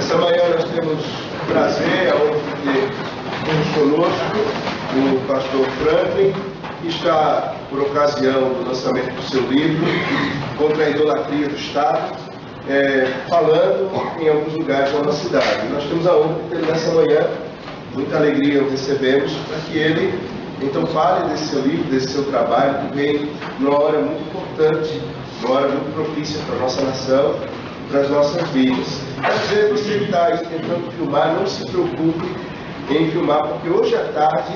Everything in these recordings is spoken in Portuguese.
Essa manhã nós temos o prazer, a honra de ter conosco o pastor Franklin, que está, por ocasião do lançamento do seu livro, Contra a Idolatria do Estado, falando em alguns lugares da nossa cidade. Nós temos a honra de ter nessa manhã, muita alegria o recebemos, para que ele, então, fale desse seu livro, desse seu trabalho, que vem numa hora muito importante, numa hora muito propícia para a nossa nação, para as nossas vidas. Às vezes você está tentando filmar, não se preocupe em filmar, porque hoje à tarde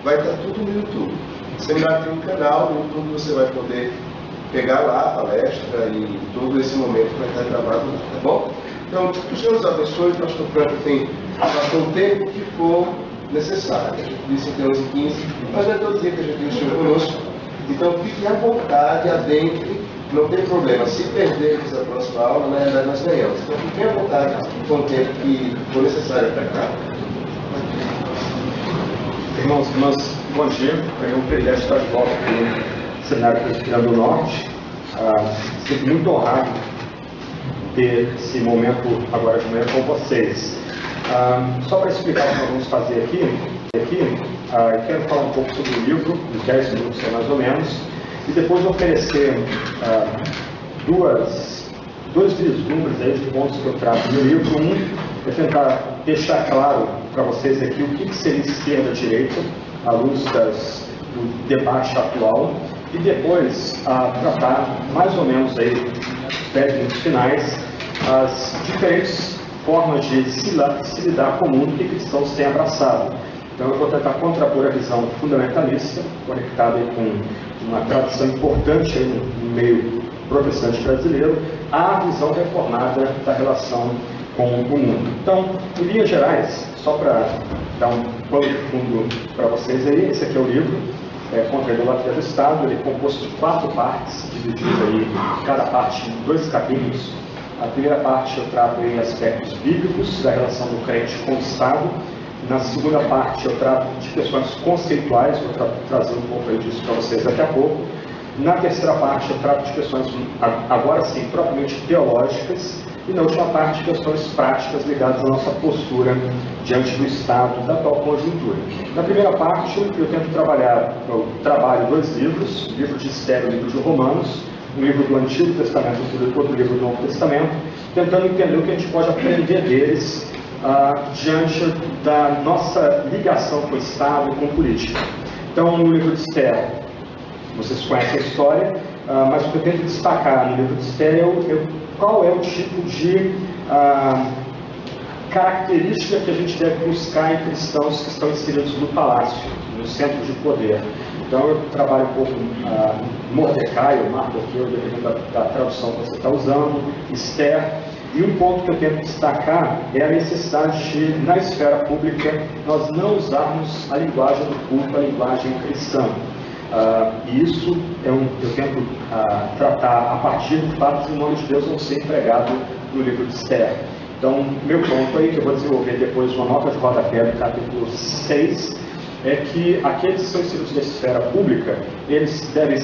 vai estar tudo no YouTube. O seminário tem um canal no YouTube, você vai poder pegar lá a palestra e todo esse momento vai estar gravado lá, tá bom? Então, que o Senhor nos abençoe, o pastor Franklin tem o tempo que for necessário. A gente disse até 11h15, mas é todo dia que a gente tem o Senhor conosco. Então, fique à vontade, adentre, não tem problema. Se perdermos a próxima aula, na verdade nós ganhamos. Então, fique à vontade com o tempo que for necessário para cá. Irmãos, bom dia. É um privilégio estar de volta aqui no Seminário Presbiteriano do Norte. Fico muito honrado de ter esse momento agora de manhã com vocês. Só para explicar o que nós vamos fazer aqui eu quero falar um pouco sobre o livro, uns 10 minutos mais ou menos, e depois oferecer dois vislumbres aí de pontos que eu trato no livro. Um é tentar deixar claro para vocês aqui o que seria esquerda e direita, à luz do debate atual, e depois tratar mais ou menos aí, nos 10 minutos finais, as diferentes formas de se lidar com o mundo que cristãos têm abraçado. Então eu vou tentar contrapor a visão fundamentalista, conectada aí com uma tradição importante aí no meio protestante brasileiro, à visão reformada da relação com o mundo. Então, em linhas gerais, só para dar um pano de fundo para vocês aí, esse aqui é o livro, Contra a Idolatria do Estado. Ele é composto de 4 partes, dividido aí, cada parte em 2 capítulos. A primeira parte eu trato em aspectos bíblicos da relação do crente com o Estado. Na segunda parte eu trato de questões conceituais, vou trazer um pouco disso para vocês daqui a pouco. Na terceira parte eu trato de questões, agora sim, propriamente teológicas. E na última parte, questões práticas ligadas à nossa postura diante do Estado, da atual conjuntura. Na primeira parte, eu tento trabalho 2 livros, o livro de Esther e o livro de Romanos, um livro do Antigo Testamento e outro livro do Novo Testamento, tentando entender o que a gente pode aprender deles diante da nossa ligação com o Estado e com a política. Então, no livro de Esther, vocês conhecem a história, mas o que eu tento destacar no livro de Esther é qual é o tipo de característica que a gente deve buscar em cristãos que estão inseridos no palácio, no centro de poder. Então eu trabalho um pouco Mordecai, ou Mardoqueu, dependendo da tradução que você está usando, Esther, e um ponto que eu tento destacar é a necessidade de, na esfera pública, nós não usarmos a linguagem do culto, a linguagem cristã. E isso eu tento tratar a partir do fato de o nome de Deus não ser empregado no livro de Esther. Então, meu ponto aí, que eu vou desenvolver depois uma nota de rodapé do capítulo 6, é que aqueles que são inseridos na esfera pública, eles devem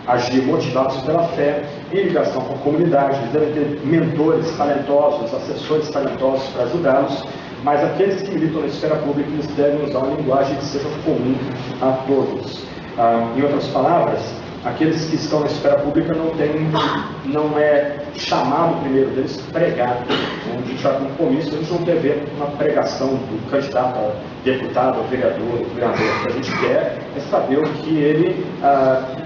agir motivados pela fé, em ligação com a comunidade, eles devem ter mentores talentosos, assessores talentosos para ajudá-los, mas aqueles que militam na esfera pública, eles devem usar uma linguagem que seja comum a todos. Em outras palavras, aqueles que estão na esfera pública não é chamado primeiro deles pregar. A gente vai para um comício, a gente não quer ver uma pregação do candidato a deputado, a vereador, a governador. O que a gente quer é saber o que ele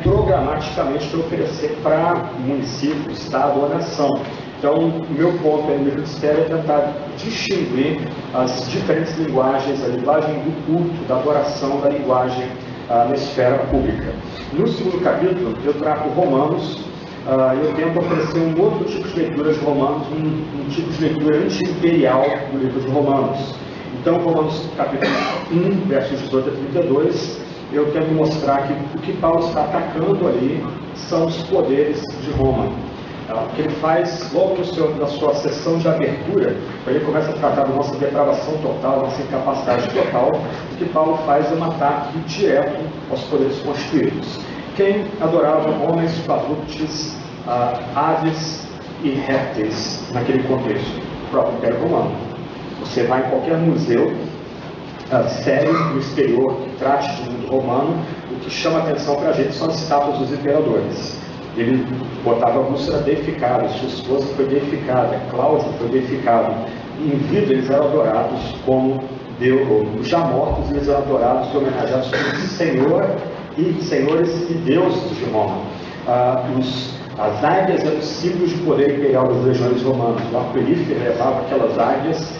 programaticamente quer oferecer para o município, o estado ou a nação. Então, o meu ponto no livro de Esther é tentar distinguir as diferentes linguagens, a linguagem do culto, da adoração, da linguagem na esfera pública. No segundo capítulo, eu trato Romanos, eu tento oferecer um outro tipo de leitura de Romanos, um tipo de leitura anti-imperial do livro de Romanos. Então, Romanos capítulo 1, versos 18 a 32, eu tento mostrar que o que Paulo está atacando ali são os poderes de Roma. O que ele faz logo na sua sessão de abertura, quando ele começa a tratar da nossa depravação total, nossa incapacidade total, o que Paulo faz é um ataque direto aos poderes constituídos. Quem adorava homens, quadrúpedes, aves e répteis naquele contexto? próprio Império Romano. Você vai em qualquer museu sério no exterior que trate do mundo romano, o que chama atenção para a gente são as estátuas dos imperadores. Ele botava Augusto era deificado, sua esposa foi deificada, Cláudio foi deificado. Em vida eles eram adorados como Deus, já mortos eles eram adorados e homenageados como Senhor e senhores e deuses de Roma. As águias eram símbolos de poder imperial das legiões romanas. O arco-íris levava aquelas águias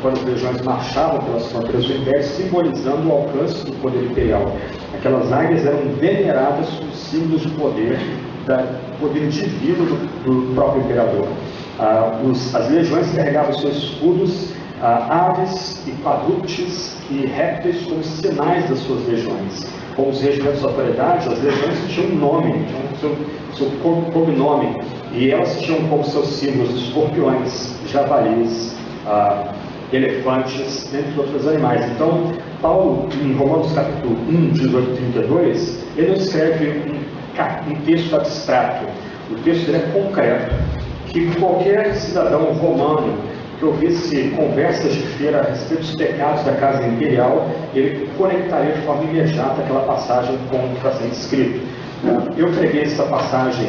quando as legiões marchavam pelas fronteiras do Império, simbolizando o alcance do poder imperial. Aquelas águias eram veneradas como símbolos de poder, poder divino do próprio imperador. As legiões carregavam seus escudos, aves e quadrúpedes e répteis como sinais das suas legiões. Como os regimentos de autoridade, as legiões tinham um nome, tinham seu cognome, e elas tinham como seus símbolos escorpiões, javalis, elefantes, entre outros animais. Então, Paulo, em Romanos capítulo 1, 18 e 32, ele não escreve um texto abstrato. O texto dele é concreto, que qualquer cidadão romano que ouvisse conversas de feira a respeito dos pecados da casa imperial, ele conectaria de forma imediata aquela passagem com o que está sendo escrito. Eu preguei essa passagem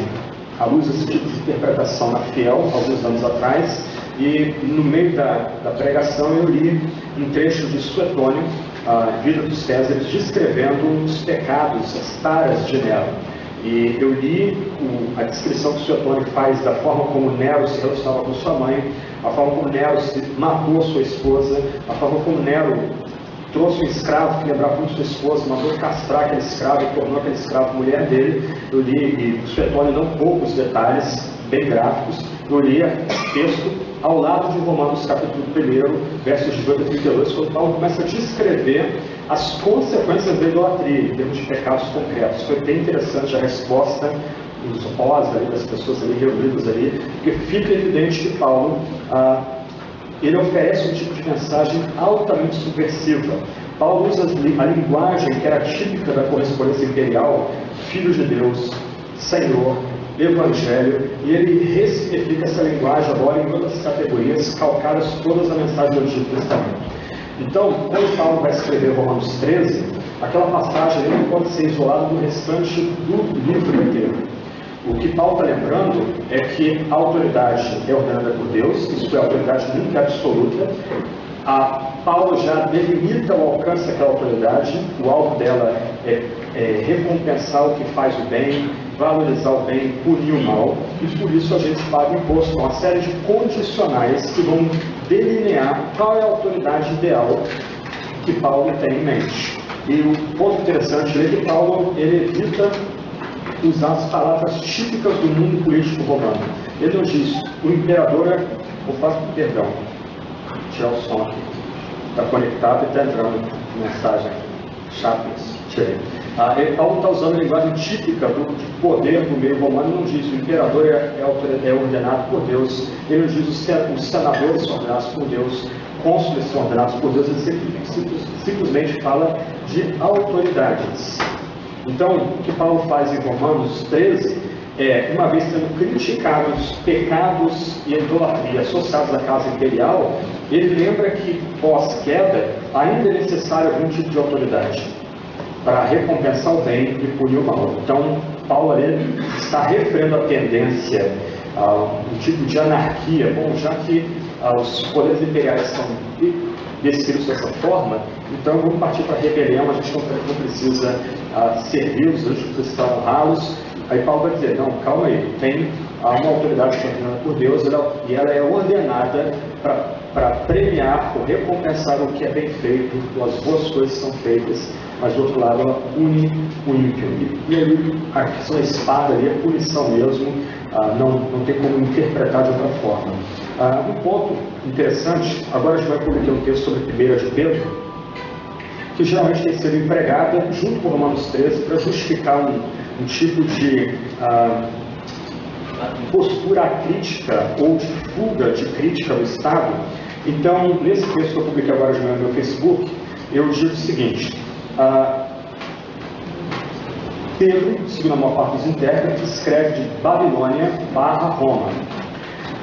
à luz desse tipo de interpretação na Fiel, alguns anos atrás, e no meio da pregação eu li um trecho de Suetônio, a Vida dos Césares, descrevendo os pecados, as taras de Nero. E eu li a descrição que o Suetônio faz da forma como Nero se relacionava com sua mãe, a forma como Nero matou sua esposa, a forma como Nero trouxe um escravo que lembrava muito sua esposa, mandou castrar aquele escravo e tornou aquele escravo mulher dele. Eu li, e o Suetônio não poucos detalhes, bem gráficos. Eu li esse texto ao lado de Romanos capítulo 1, versos 18 a 32, quando Paulo começa a descrever as consequências da idolatria, em termos de pecados concretos. Foi bem interessante a resposta dosós ali, das pessoas ali reunidas ali, porque fica evidente que Paulo ele oferece um tipo de mensagem altamente subversiva. Paulo usa a linguagem que era típica da correspondência imperial, Filho de Deus, Senhor, Evangelho, e ele ressignifica essa linguagem agora em outras categorias, calcadas todas na mensagem do Antigo Testamento. Então, quando Paulo vai escrever Romanos 13, aquela passagem não pode ser isolada do restante do livro inteiro. O que Paulo está lembrando é que a autoridade é ordenada por Deus, isso é a autoridade nunca absoluta. Paulo já delimita o alcance daquela autoridade, o alvo dela é recompensar o que faz o bem, valorizar o bem, punir o mal, e por isso a gente paga imposto com uma série de condicionais que vão delinear qual é a autoridade ideal que Paulo tem em mente. E o ponto interessante é que Paulo ele evita usar as palavras típicas do mundo político romano. Ele não diz, o imperador é... Perdão, vou tirar o som aqui. Está conectado e está entrando mensagem chata. Paulo está usando a linguagem típica do poder do meio romano, não diz o imperador é ordenado por Deus, ele não diz os senadores são ordenados por Deus, cônsules são ordenados por Deus, ele simplesmente fala de autoridades. Então, o que Paulo faz em Romanos 13 é, uma vez sendo criticados pecados e idolatria associados à casa imperial, ele lembra que pós-queda ainda é necessário algum tipo de autoridade para recompensar o bem e punir o mal. Então, Paulo ali está referindo a tendência, um tipo de anarquia. Bom, já que os poderes imperiais são descritos dessa forma, então vamos partir para a rebelião, a gente não precisa servi-los, a gente precisa honrá-los. Aí Paulo vai dizer, não, calma aí, tem uma autoridade ordenada por Deus e ela é ordenada para premiar ou recompensar o que é bem feito, as boas coisas são feitas, mas do outro lado ela pune o ímpio. E aí a questão da espada ali é punição mesmo, não tem como interpretar de outra forma. Um ponto interessante, agora a gente vai publicar um texto sobre 1 de Pedro, que geralmente tem sido empregada junto com Romanos 13 para justificar um tipo de postura crítica ou de fuga de crítica do Estado. Então, nesse texto que eu publiquei agora de manhã no meu Facebook, eu digo o seguinte: Pedro, segundo a maior parte dos intérpretes, escreve de Babilônia / Roma.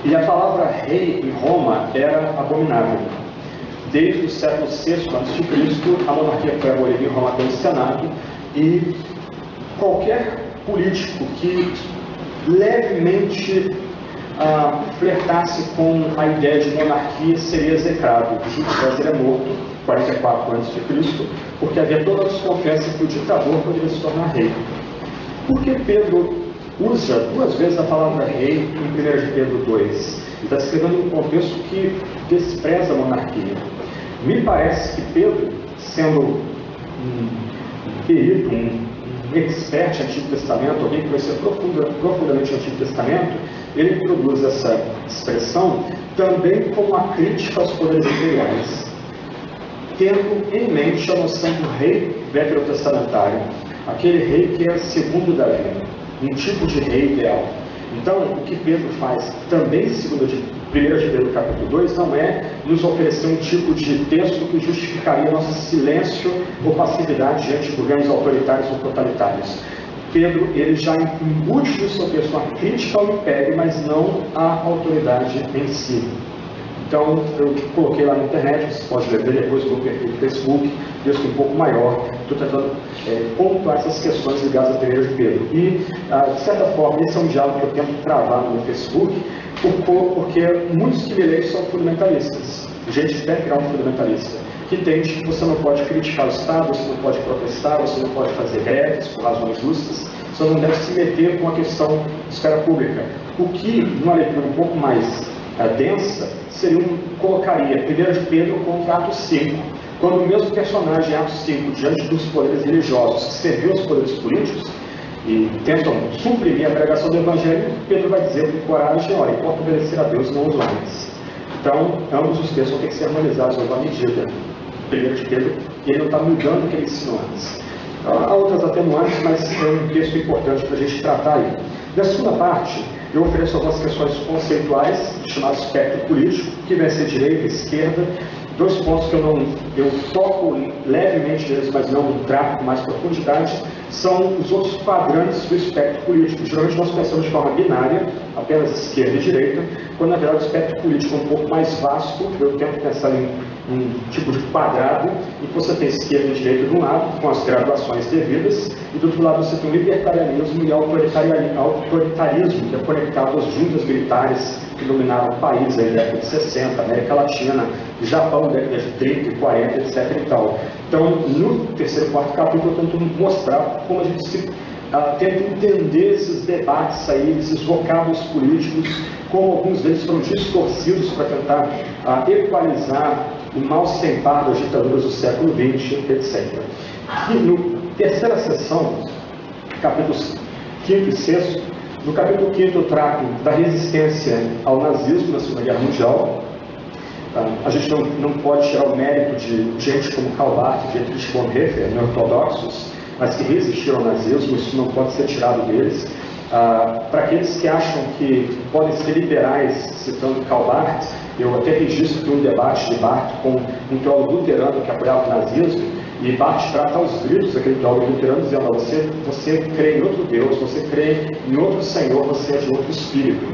E a palavra rei em Roma era abominável. Desde o século VI a.C., a monarquia foi abolida em Roma pelo Senado, e qualquer político que levemente flertasse com a ideia de monarquia seria execrado. Júlio César é morto, 44 a.C., porque havia toda a desconfiança que o ditador poderia se tornar rei. Por que Pedro usa 2 vezes a palavra rei em 1 de Pedro 2? Ele está escrevendo em um contexto que despreza a monarquia. Me parece que Pedro, sendo um perito, um expert em Antigo Testamento, alguém que conhecia profundamente o Antigo Testamento, ele introduz essa expressão também como uma crítica aos poderes imperiais, tendo em mente a noção do rei veterotestamentário, aquele rei que é segundo Davi, um tipo de rei ideal. Então, o que Pedro faz também, segundo 1 de Pedro capítulo 2, não é nos oferecer um tipo de texto que justificaria nosso silêncio ou passividade diante de governos autoritários ou totalitários. Pedro, ele já embute no seu texto uma crítica ao império, mas não à autoridade em si. Então, eu coloquei lá na internet, você pode ler depois no perfil do Facebook, texto um pouco maior, estou tentando pontuar essas questões ligadas a 1 de Pedro. E, de certa forma, esse é um diálogo que eu tento travar no meu Facebook, porque muitos que me leem são fundamentalistas, gente de background fundamentalista, que entende que você não pode criticar o Estado, você não pode protestar, você não pode fazer greves por razões justas, você não deve se meter com a questão de esfera pública. O que, numa leitura um pouco mais densa, colocaria 1 de Pedro contra Atos 5, quando o mesmo personagem em Atos 5, diante dos poderes religiosos que serviam os poderes políticos e tentam suprimir a pregação do Evangelho, Pedro vai dizer com coragem: olha, importa obedecer a Deus e não os homens. Então, ambos os textos vão ter que ser harmonizados numa medida. 1 de Pedro, ele não está mudando o que ele ensinou antes. Há outras atenuantes, mas é um texto importante para a gente tratar aí. Na segunda parte, eu ofereço algumas questões conceituais, chamadas espectro político, que vai ser direita, esquerda, 2 pontos que eu toco levemente neles, mas não trato com mais profundidade, são os outros quadrantes do espectro político. Geralmente nós pensamos de forma binária, apenas esquerda e direita, quando na verdade o espectro político é um pouco mais vasto. Eu tento pensar em um tipo de quadrado, em que você tem esquerda e direita de um lado, com as graduações devidas, e do outro lado você tem o libertarianismo e autoritarismo, que é conectado às juntas militares que dominaram o país na década de 60, América Latina, Japão, década de 30 e 40, etc. e tal. Então, no 3º e 4º capítulo, eu tento mostrar como a gente tenta entender esses debates aí, esses vocábulos políticos, como alguns deles foram distorcidos para tentar equalizar o mal sem par das ditaduras do século XX, etc. E no terceira sessão, capítulos 5º e 6º, no capítulo 5º eu trato da resistência ao nazismo na Segunda Guerra Mundial. A gente não pode tirar o mérito de gente como Karl Barth, Dietrich Bonhoeffer, ortodoxos, mas que resistiram ao nazismo, isso não pode ser tirado deles. Para aqueles que acham que podem ser liberais, citando Karl Barth, eu até registro aqui um debate de Barth com um teólogo luterano que apoiava o nazismo, e Barth trata aos gritos aquele teólogo luterano, dizendo: você crê em outro Deus, você crê em outro Senhor, você é de outro espírito.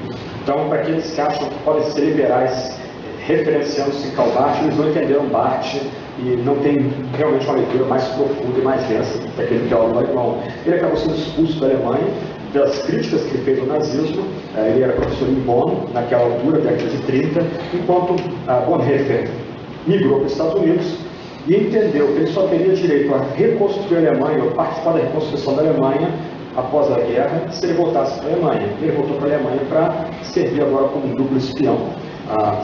Então, para aqueles que acham que podem ser liberais, referenciando-se em Karl Barth, eles não entenderam Barth e não tem realmente uma leitura mais profunda e mais densa daquele teólogo alemão. Ele acabou sendo expulso da Alemanha das críticas que ele fez ao nazismo. Ele era professor em Bonn, naquela altura, década de 30, enquanto Bonhoeffer migrou para os Estados Unidos e entendeu que ele só teria direito a reconstruir a Alemanha, ou participar da reconstrução da Alemanha após a guerra, se ele voltasse para a Alemanha. Ele voltou para a Alemanha para servir agora como um duplo espião,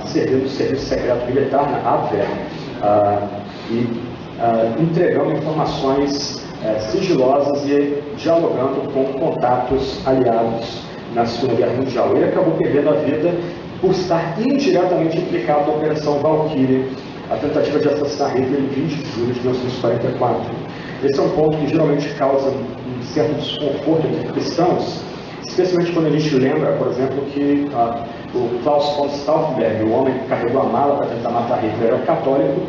servindo o serviço secreto militar na Abwehr, entregando informações sigilosas e dialogando com contatos aliados na Segunda Guerra Mundial. Ele acabou perdendo a vida por estar indiretamente implicado na Operação Valkyrie, a tentativa de assassinar Hitler em 20 de julho de 1944. Esse é um ponto que geralmente causa um certo desconforto entre cristãos, especialmente quando a gente lembra, por exemplo, que o Klaus von Stauffenberg, o homem que carregou a mala para tentar matar Hitler, era católico,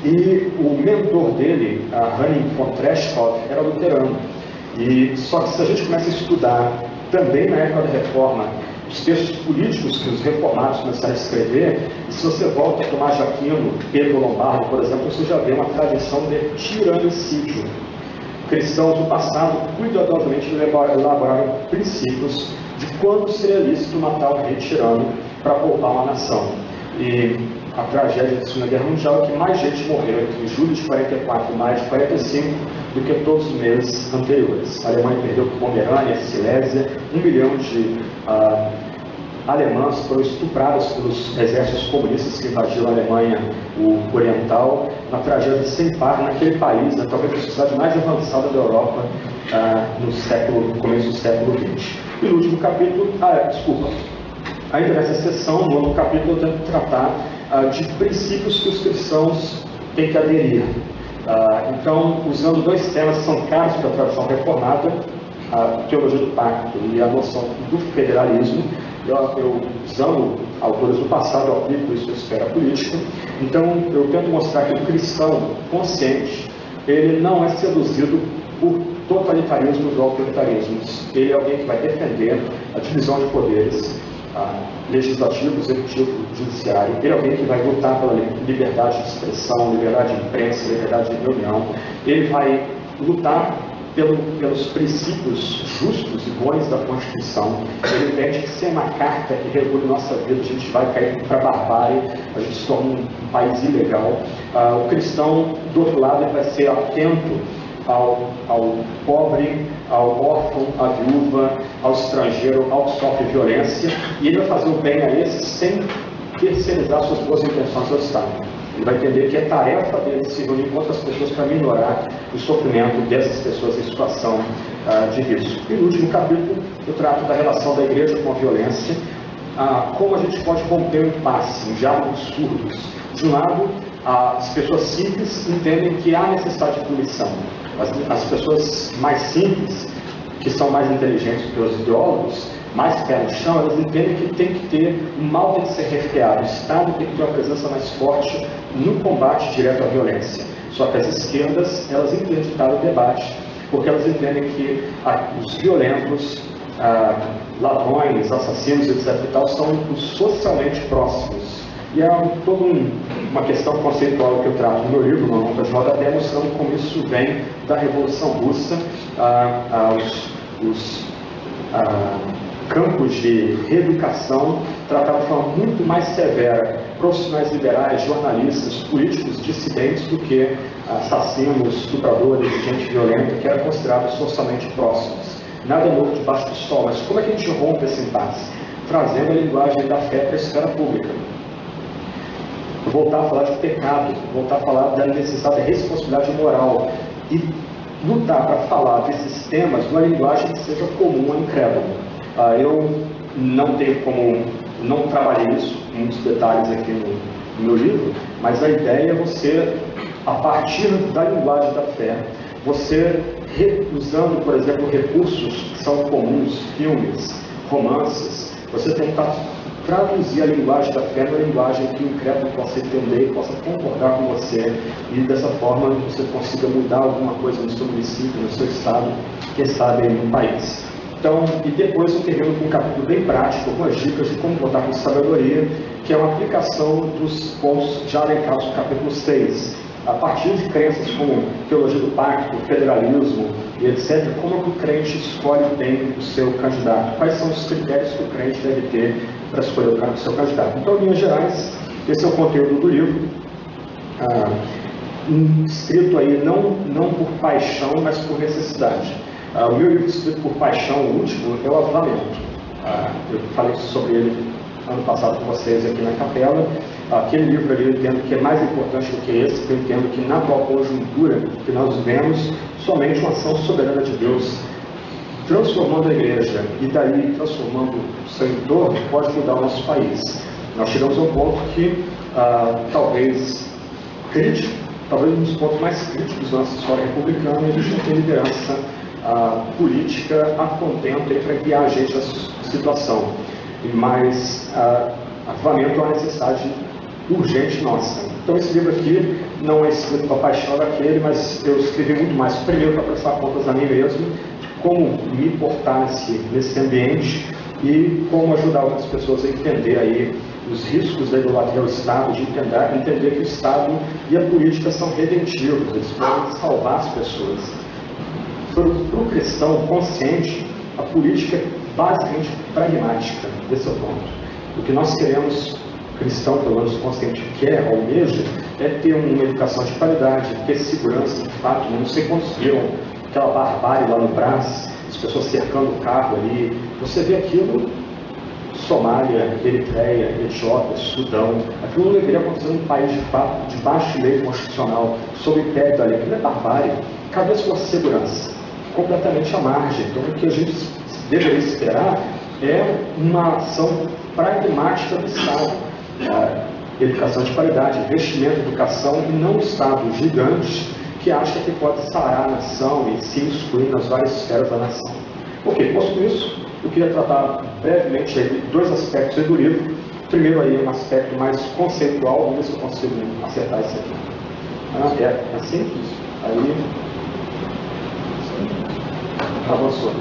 e o mentor dele, Henning von Treskov, era luterano. E só que se a gente começa a estudar, também na época da Reforma, os textos políticos que os reformados começaram a escrever, e se você volta a Tomás de Aquino, Pedro Lombardo, por exemplo, você já vê uma tradição de tiranicídio. Cristãos do passado cuidadosamente elaboraram princípios de quando seria lícito matar um rei tirano para poupar uma nação. E a tragédia da Segunda Guerra Mundial é que mais gente morreu entre julho de 44 e maio de 45 do que todos os meses anteriores. A Alemanha perdeu Pomerânia, Silésia, 1 milhão de alemãs foram estupradas pelos exércitos comunistas que invadiram a Alemanha oriental, na tragédia sem par naquele país, talvez a sociedade mais avançada da Europa no começo do século XX. E no último capítulo, ainda nessa sessão, no outro capítulo, eu tento tratar de princípios que os cristãos têm que aderir. Então, usando dois temas que são caros para a tradição reformada, a teologia do pacto e a noção do federalismo. Eu usando autores do passado, eu aplico isso à esfera política. Então, eu tento mostrar que o cristão consciente, ele não é seduzido por totalitarismos ou autoritarismos. Ele é alguém que vai defender a divisão de poderes, legislativo, executivo, judiciário. Ele é alguém que vai lutar pela liberdade de expressão, liberdade de imprensa, liberdade de reunião. Ele vai lutar pelos princípios justos e bons da Constituição. Ele entende que sem uma carta que regule nossa vida, a gente vai cair para a barbárie, a gente se torna um país ilegal. O cristão, do outro lado, ele vai ser atento ao pobre, ao órfão, à viúva, ao estrangeiro, ao que sofre violência, e ele vai fazer o bem a esses sem terceirizar suas boas intenções ao Estado. Ele vai entender que é tarefa dele se reunir com outras pessoas para minorar o sofrimento dessas pessoas em situação de risco. E no último capítulo, eu trato da relação da igreja com a violência, como a gente pode romper o impasse, um diálogo surdos. De um lado, as pessoas simples entendem que há necessidade de punição. As pessoas mais simples, que são mais inteligentes do que os ideólogos, mais pé no chão, elas entendem que tem que ter, o mal tem que ser refreado, o Estado tem que ter uma presença mais forte no combate direto à violência. Só que as esquerdas, elas interditaram o debate, porque elas entendem que os violentos, ladrões, assassinos, etc. e tal, são os socialmente próximos. E é toda uma questão conceitual que eu trato no meu livro, no Nota de Rodapé, mostrando como isso vem da Revolução Russa, os campos de reeducação tratavam de forma muito mais severa profissionais liberais, jornalistas, políticos dissidentes do que assassinos, estupradores, gente violenta, que eram considerados socialmente próximos. Nada novo debaixo do sol, mas como é que a gente rompe esse impasse? Trazendo a linguagem da fé para a esfera pública. Voltar a falar de pecado, voltar a falar da necessidade da responsabilidade moral e lutar para falar desses temas numa linguagem que seja comum ao incrédulo. Eu não tenho como, não trabalhei isso, muitos detalhes aqui no meu livro, mas a ideia é você, a partir da linguagem da fé, você usando, por exemplo, recursos que são comuns, filmes, romances, você tentar traduzir a linguagem da fé na linguagem que o incrédulo possa entender e possa concordar com você, e dessa forma você consiga mudar alguma coisa no seu município, no seu estado, quem sabe no país. Então, e depois eu termino com um capítulo bem prático, algumas dicas de como votar com sabedoria, que é uma aplicação dos pontos já elencados no capítulo 6. A partir de crenças como teologia do pacto, federalismo e etc., como é que o crente escolhe bem o seu candidato? Quais são os critérios que o crente deve ter para escolher o seu candidato? Então, em linhas gerais, esse é o conteúdo do livro, escrito aí não por paixão, mas por necessidade. O meu livro escrito por paixão, o último, é o Avivamento. Eu falei sobre ele ano passado com vocês aqui na capela. Aquele livro ali eu entendo que é mais importante do que esse, porque eu entendo que na atual conjuntura que nós vivemos, somente uma ação soberana de Deus transformando a igreja e daí transformando o seu entorno pode mudar o nosso país. Nós chegamos a um ponto que talvez crítico, talvez um dos pontos mais críticos da nossa história republicana, a gente não tem liderança política a contento para guiar a gente nessa situação. Mas avivamento é uma necessidade urgente nossa. Então esse livro aqui não é escrito para a paixão daquele, mas eu escrevi muito mais, primeiro para prestar contas a mim mesmo, como me portar nesse ambiente, e como ajudar outras pessoas a entender aí os riscos da idolatria ao Estado, de entender que o Estado e a política são redentivos, eles podem salvar as pessoas. Para o cristão consciente, a política é basicamente pragmática, desse é o ponto. O que nós queremos, cristão, pelo menos consciente, quer, almeja, é ter uma educação de qualidade, ter segurança, de fato. Não sei quantos viram aquela barbárie lá no Brás, as pessoas cercando o carro ali. Você vê aquilo, Somália, Eritreia, Etiópia, Sudão, aquilo não deveria acontecer num país de baixo lei constitucional, sob império da lei. Aquilo é barbárie. Cadê a sua segurança? Completamente à margem. Então, o que a gente deveria esperar é uma ação pragmática do Estado. Educação de qualidade, investimento em educação, e não um Estado gigante que acha que pode sarar a nação e se excluir nas várias esferas da nação. Ok, posto isso, eu queria tratar brevemente aí dois aspectos aí do livro. Primeiro aí um aspecto mais conceitual, vamos ver se eu consigo acertar isso aqui. É simples? Aí avançou.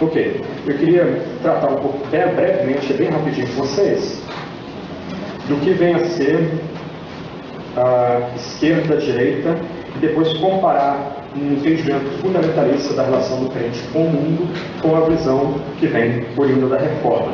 Ok, eu queria tratar um pouco brevemente, bem rapidinho com vocês, do que vem a ser a esquerda, a direita, e depois comparar um entendimento fundamentalista da relação do crente com o mundo com a visão que vem oriunda da reforma.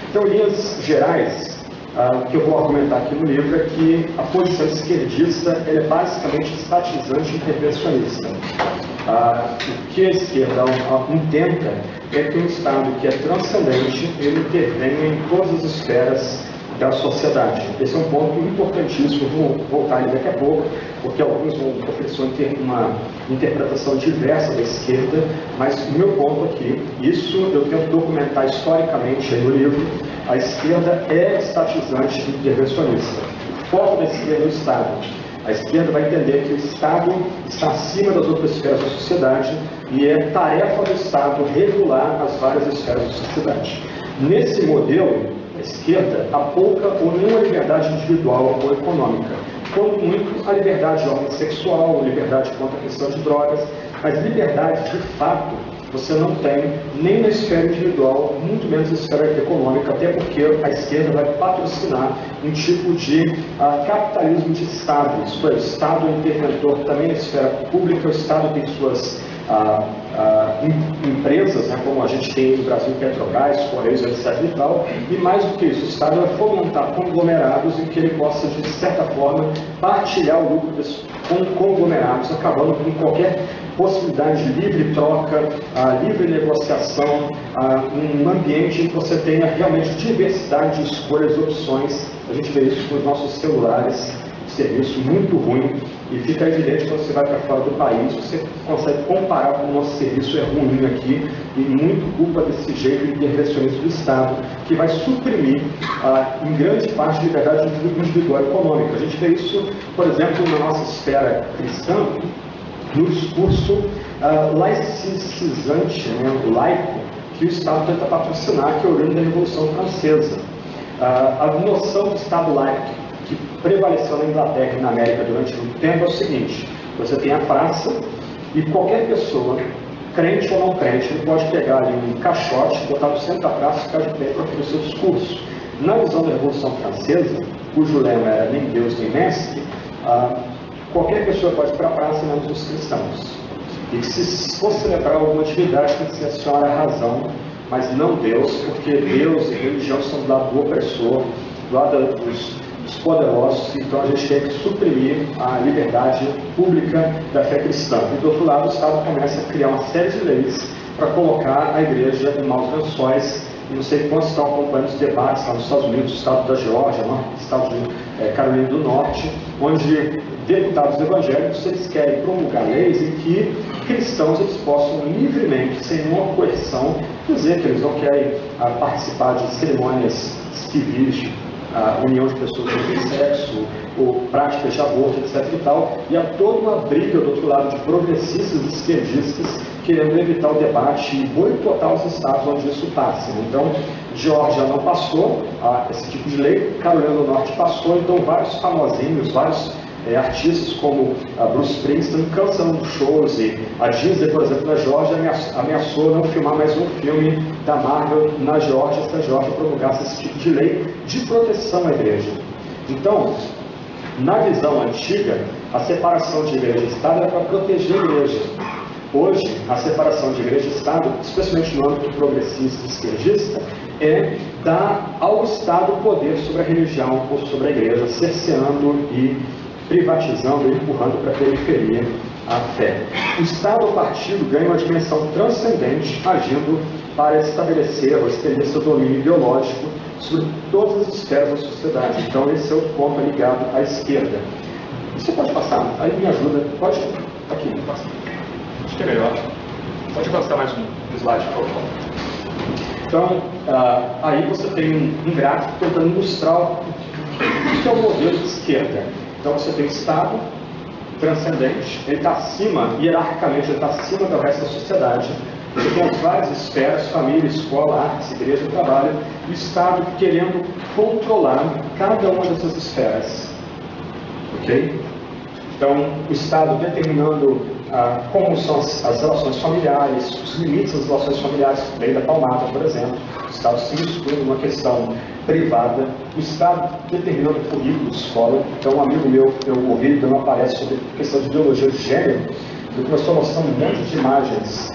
Então, em linhas gerais, o que eu vou argumentar aqui no livro é que a posição esquerdista ela é basicamente estatizante e intervencionista. O que a esquerda intenta é que um Estado que é transcendente, ele intervenha em todas as esferas da sociedade. Esse é um ponto importantíssimo, vou voltar ali daqui a pouco, porque alguns vão oferecer uma interpretação diversa da esquerda, mas o meu ponto aqui, isso eu tento documentar historicamente aí no livro, a esquerda é estatizante e intervencionista. O foco da esquerda é o Estado. A esquerda vai entender que o Estado está acima das outras esferas da sociedade e é tarefa do Estado regular as várias esferas da sociedade. Nesse modelo, a esquerda há pouca ou nenhuma liberdade individual ou econômica. Quando muito, a liberdade de ordem sexual, liberdade contra a questão de drogas, mas liberdade de fato você não tem nem na esfera individual, muito menos na esfera econômica, até porque a esquerda vai patrocinar um tipo de capitalismo de Estado. Isto é, o Estado é interventor também na esfera pública, o Estado tem suas empresas, né, como a gente tem no Brasil, Petrobras, Correios, etc. e tal, e mais do que isso, o Estado vai fomentar conglomerados em que ele possa, de certa forma, partilhar o lucro desses conglomerados, acabando com qualquer possibilidade de livre troca, livre negociação, um ambiente em que você tenha realmente diversidade de escolhas, opções. A gente vê isso com os nossos celulares, serviço muito ruim, e fica evidente quando você vai para fora do país, você consegue comparar como o nosso serviço é ruim aqui, e muito culpa desse jeito intervencionista do Estado, que vai suprimir, em grande parte, a liberdade individual e econômica. A gente vê isso, por exemplo, na nossa esfera cristã, no discurso laicizante, né, laico, que o Estado tenta patrocinar, que é oriundo da Revolução Francesa. A noção do Estado laico que prevaleceu na Inglaterra e na América durante muito tempo é o seguinte: você tem a praça e qualquer pessoa, crente ou não crente, ele pode pegar ali um caixote, botar no centro da praça e ficar de pé para fazer o seu discurso. Na visão da Revolução Francesa, cujo lema era nem Deus nem mestre, qualquer pessoa pode ir para a praça, menos os cristãos. E que se for celebrar alguma atividade, tem que ser a senhora a razão, mas não Deus, porque Deus e religião são do lado do opressor, do lado dos poderosos. Então a gente tem que suprimir a liberdade pública da fé cristã. E do outro lado, o Estado começa a criar uma série de leis para colocar a igreja em maus lençóis. E não sei quantos estão acompanhando os debates lá nos Estados Unidos, o estado da Geórgia, o estado de Carolina do Norte, onde deputados evangélicos eles querem promulgar leis em que cristãos eles possam livremente, sem nenhuma coerção, dizer que eles não querem participar de cerimônias civis, união de pessoas do mesmo sexo, ou práticas de aborto, etc. e tal, e há toda uma briga do outro lado de progressistas e esquerdistas querendo evitar o debate e boicotar os estados onde isso passa. Então, Geórgia não passou esse tipo de lei, Carolina do Norte passou, então vários famosinhos, vários artistas como a Bruce Springsteen cancelando shows, e a Disney, por exemplo, na Geórgia, ameaçou não filmar mais um filme da Marvel na Geórgia, se a Geórgia promulgasse esse tipo de lei de proteção à igreja. Então, na visão antiga, a separação de igreja e Estado era para proteger a igreja. Hoje, a separação de igreja e Estado, especialmente no âmbito progressista e esquerdista, é dar ao Estado poder sobre a religião ou sobre a igreja, cerceando e privatizando e empurrando para a periferia a fé. O Estado ou partido ganha uma dimensão transcendente, agindo para estabelecer ou estender seu domínio ideológico sobre todas as esferas da sociedade. Então, esse é o ponto ligado à esquerda. Você pode passar? Aí me ajuda. Pode? Aqui, passa. Acho que é melhor. Pode avançar mais um slide, por favor. Então, aí você tem um gráfico tentando ilustrar o que é o modelo de esquerda. Então, você tem o Estado transcendente, ele está acima, hierarquicamente, ele está acima do resto da sociedade. Você tem as várias esferas, família, escola, artes, igreja, trabalho, e o Estado querendo controlar cada uma dessas esferas. Ok? Então, o Estado determinando como são as relações familiares, os limites das relações familiares, lei da palmada, por exemplo. O Estado se mistura numa questão privada. O Estado determinando o currículo de escola. Então, um amigo meu, eu ouvi, não aparece sobre a questão de ideologia de gênero, ele começou a mostrar um monte de imagens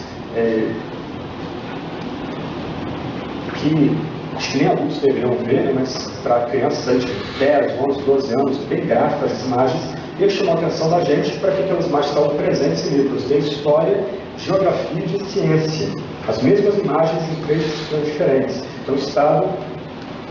que acho que nem adultos deveriam ver, né, mas para crianças aí de 10, 11, 12 anos, bem gráficas as imagens. Ele chamou a atenção da gente para que aquelas imagens estavam presentes em livros de história, geografia e de ciência. As mesmas imagens em três disciplinas diferentes. Então, o Estado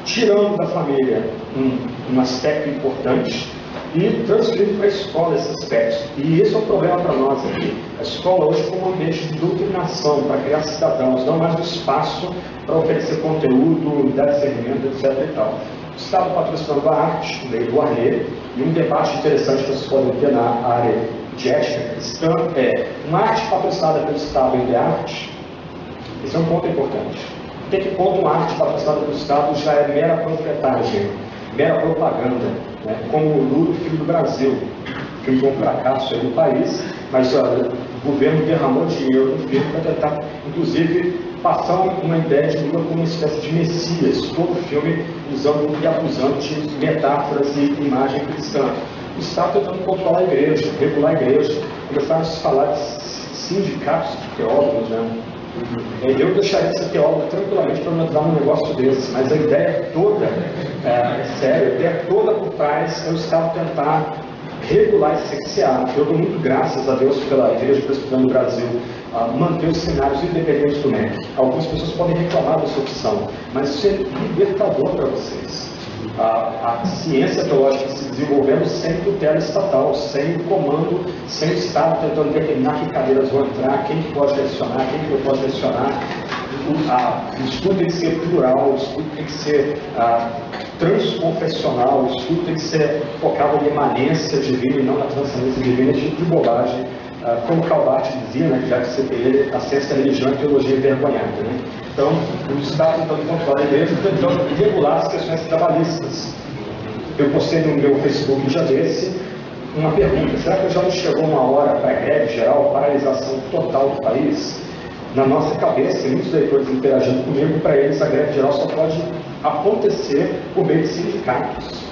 tirando da família um aspecto importante e transferindo para a escola esse aspecto. E esse é um problema para nós aqui. A escola hoje como um ambiente de doutrinação, para criar cidadãos, não mais um espaço para oferecer conteúdo, dar discernimento, etc. e tal. O Estado patrocinando a arte, lei do Arnet, e um debate interessante que vocês podem ter na área de ética cristã é uma arte patrocinada pelo Estado em arte. Esse é um ponto importante. Até que ponto uma arte patrocinada pelo Estado já é mera panfletagem, mera propaganda, né? Como o Lula, filho do Brasil, que foi um fracasso aí no país, mas o governo derramou dinheiro no filme para tentar, inclusive, passar uma ideia de Lula como uma espécie de messias, todo o filme usando e abusando de metáforas e imagem cristã. O Estado tentando controlar a igreja, regular a igreja. Começaram a se falar de sindicatos de teólogos, né? Eu deixaria de ser teólogo tranquilamente para não entrar num negócio desse, mas a ideia toda, é sério, a ideia toda por trás é o Estado tentar regular e cercear. Eu dou muito graças a Deus pela Igreja Presbiteriana do Brasil manter os seminários independentes do MEC. Algumas pessoas podem reclamar dessa opção, mas isso é libertador para vocês. A ciência teológica se desenvolvendo sem tutela estatal, sem comando, sem o Estado tentando determinar que cadeiras vão entrar, quem pode lecionar, quem não pode lecionar. O estudo tem que ser plural, o estudo tem que ser transconfessional, o estudo tem que ser focado na imanência divina e não na transcendência divina, esse tipo de bobagem. Como Calvart dizia, né, já que você tem ele, a ciência da religião e teologia envergonhada. Né? Então, o Estado tentando controlar a igreja, tentando regular as questões trabalhistas. Eu postei no meu Facebook um dia desse uma pergunta: será que já não chegou uma hora para a greve geral, paralisação total do país? Na nossa cabeça, e muitos leitores interagindo comigo, para eles a greve geral só pode acontecer por meio de sindicatos.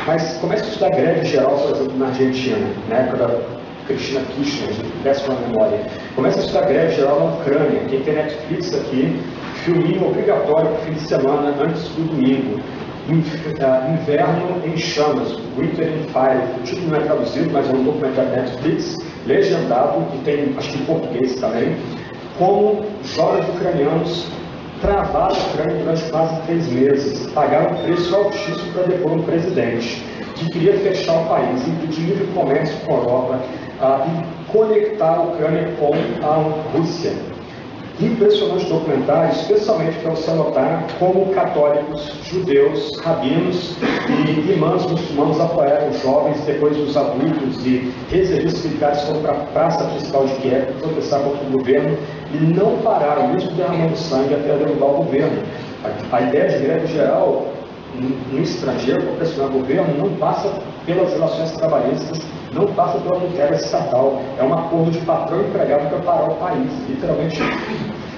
Mas comece a estudar greve geral, por exemplo, na Argentina, na época da Cristina Kirchner, péssima memória. Começa a estudar greve geral na Ucrânia. Quem tem Netflix aqui, filminho obrigatório para o fim de semana antes do domingo. Inverno em Chamas, Winter in Fire. O título não é traduzido, mas é um documentário da Netflix, legendado, e tem, acho que em português também, como jovens ucranianos travaram a Ucrânia durante quase 3 meses, pagaram um preço altíssimo para depor um presidente que queria fechar o país, impedir livre comércio com a Europa e conectar a Ucrânia com a Rússia. Impressionante documentário, especialmente para você notar como católicos, judeus, rabinos e imãs muçulmanos apoiaram os jovens depois dos adultos e reservistas militares foram para a praça principal de Kiev para protestar contra o governo e não pararam, mesmo derramando sangue, até derrubar o governo. A ideia de greve geral no estrangeiro para pressionar o governo não passa pelas relações trabalhistas, não passa pela tutela estatal, é um acordo de patrão e empregado para parar o país, literalmente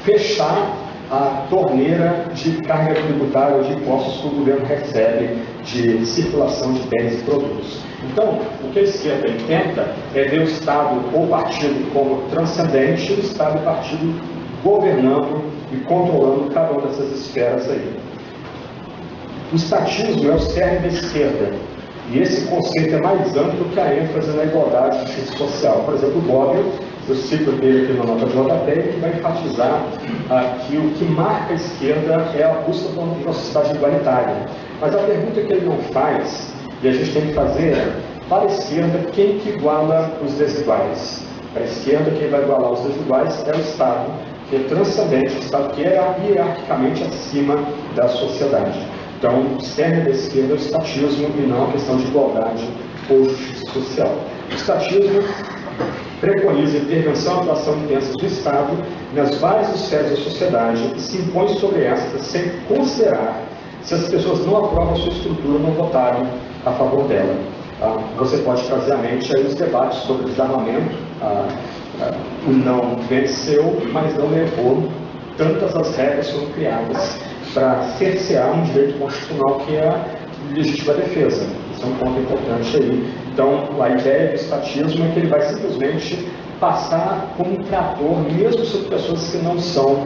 fechar a torneira de carga tributária ou de impostos que o governo recebe de circulação de bens e produtos. Então, o que a esquerda tenta é ver o Estado ou partido como transcendente, o Estado e o partido governando e controlando cada uma dessas esferas aí. O estatismo é o cerne da esquerda, e esse conceito é mais amplo que a ênfase na igualdade e justiça social. Por exemplo, o Bobbio, eu cito dele aqui na nota de rodapé, que vai enfatizar que o que marca a esquerda é a busca por uma sociedade igualitária. Mas a pergunta que ele não faz, e a gente tem que fazer, é, para a esquerda, quem que iguala os desiguais? Para a esquerda, quem vai igualar os desiguais é o Estado, que é transcendente, o Estado que é hierarquicamente acima da sociedade. Então, o cerne da esquerda é o estatismo e não a questão de igualdade ou justiça social. O estatismo preconiza a intervenção e atuação intensa do Estado nas várias esferas da sociedade e se impõe sobre estas sem considerar se as pessoas não aprovam a sua estrutura ou não votaram a favor dela. Você pode trazer à mente aí os debates sobre desarmamento. O não venceu, mas não levou tantas as regras foram criadas para cercear um direito constitucional que é a legítima defesa. Isso é um ponto importante aí. Então, a ideia do estatismo é que ele vai simplesmente passar como um trator, mesmo sobre pessoas que não são,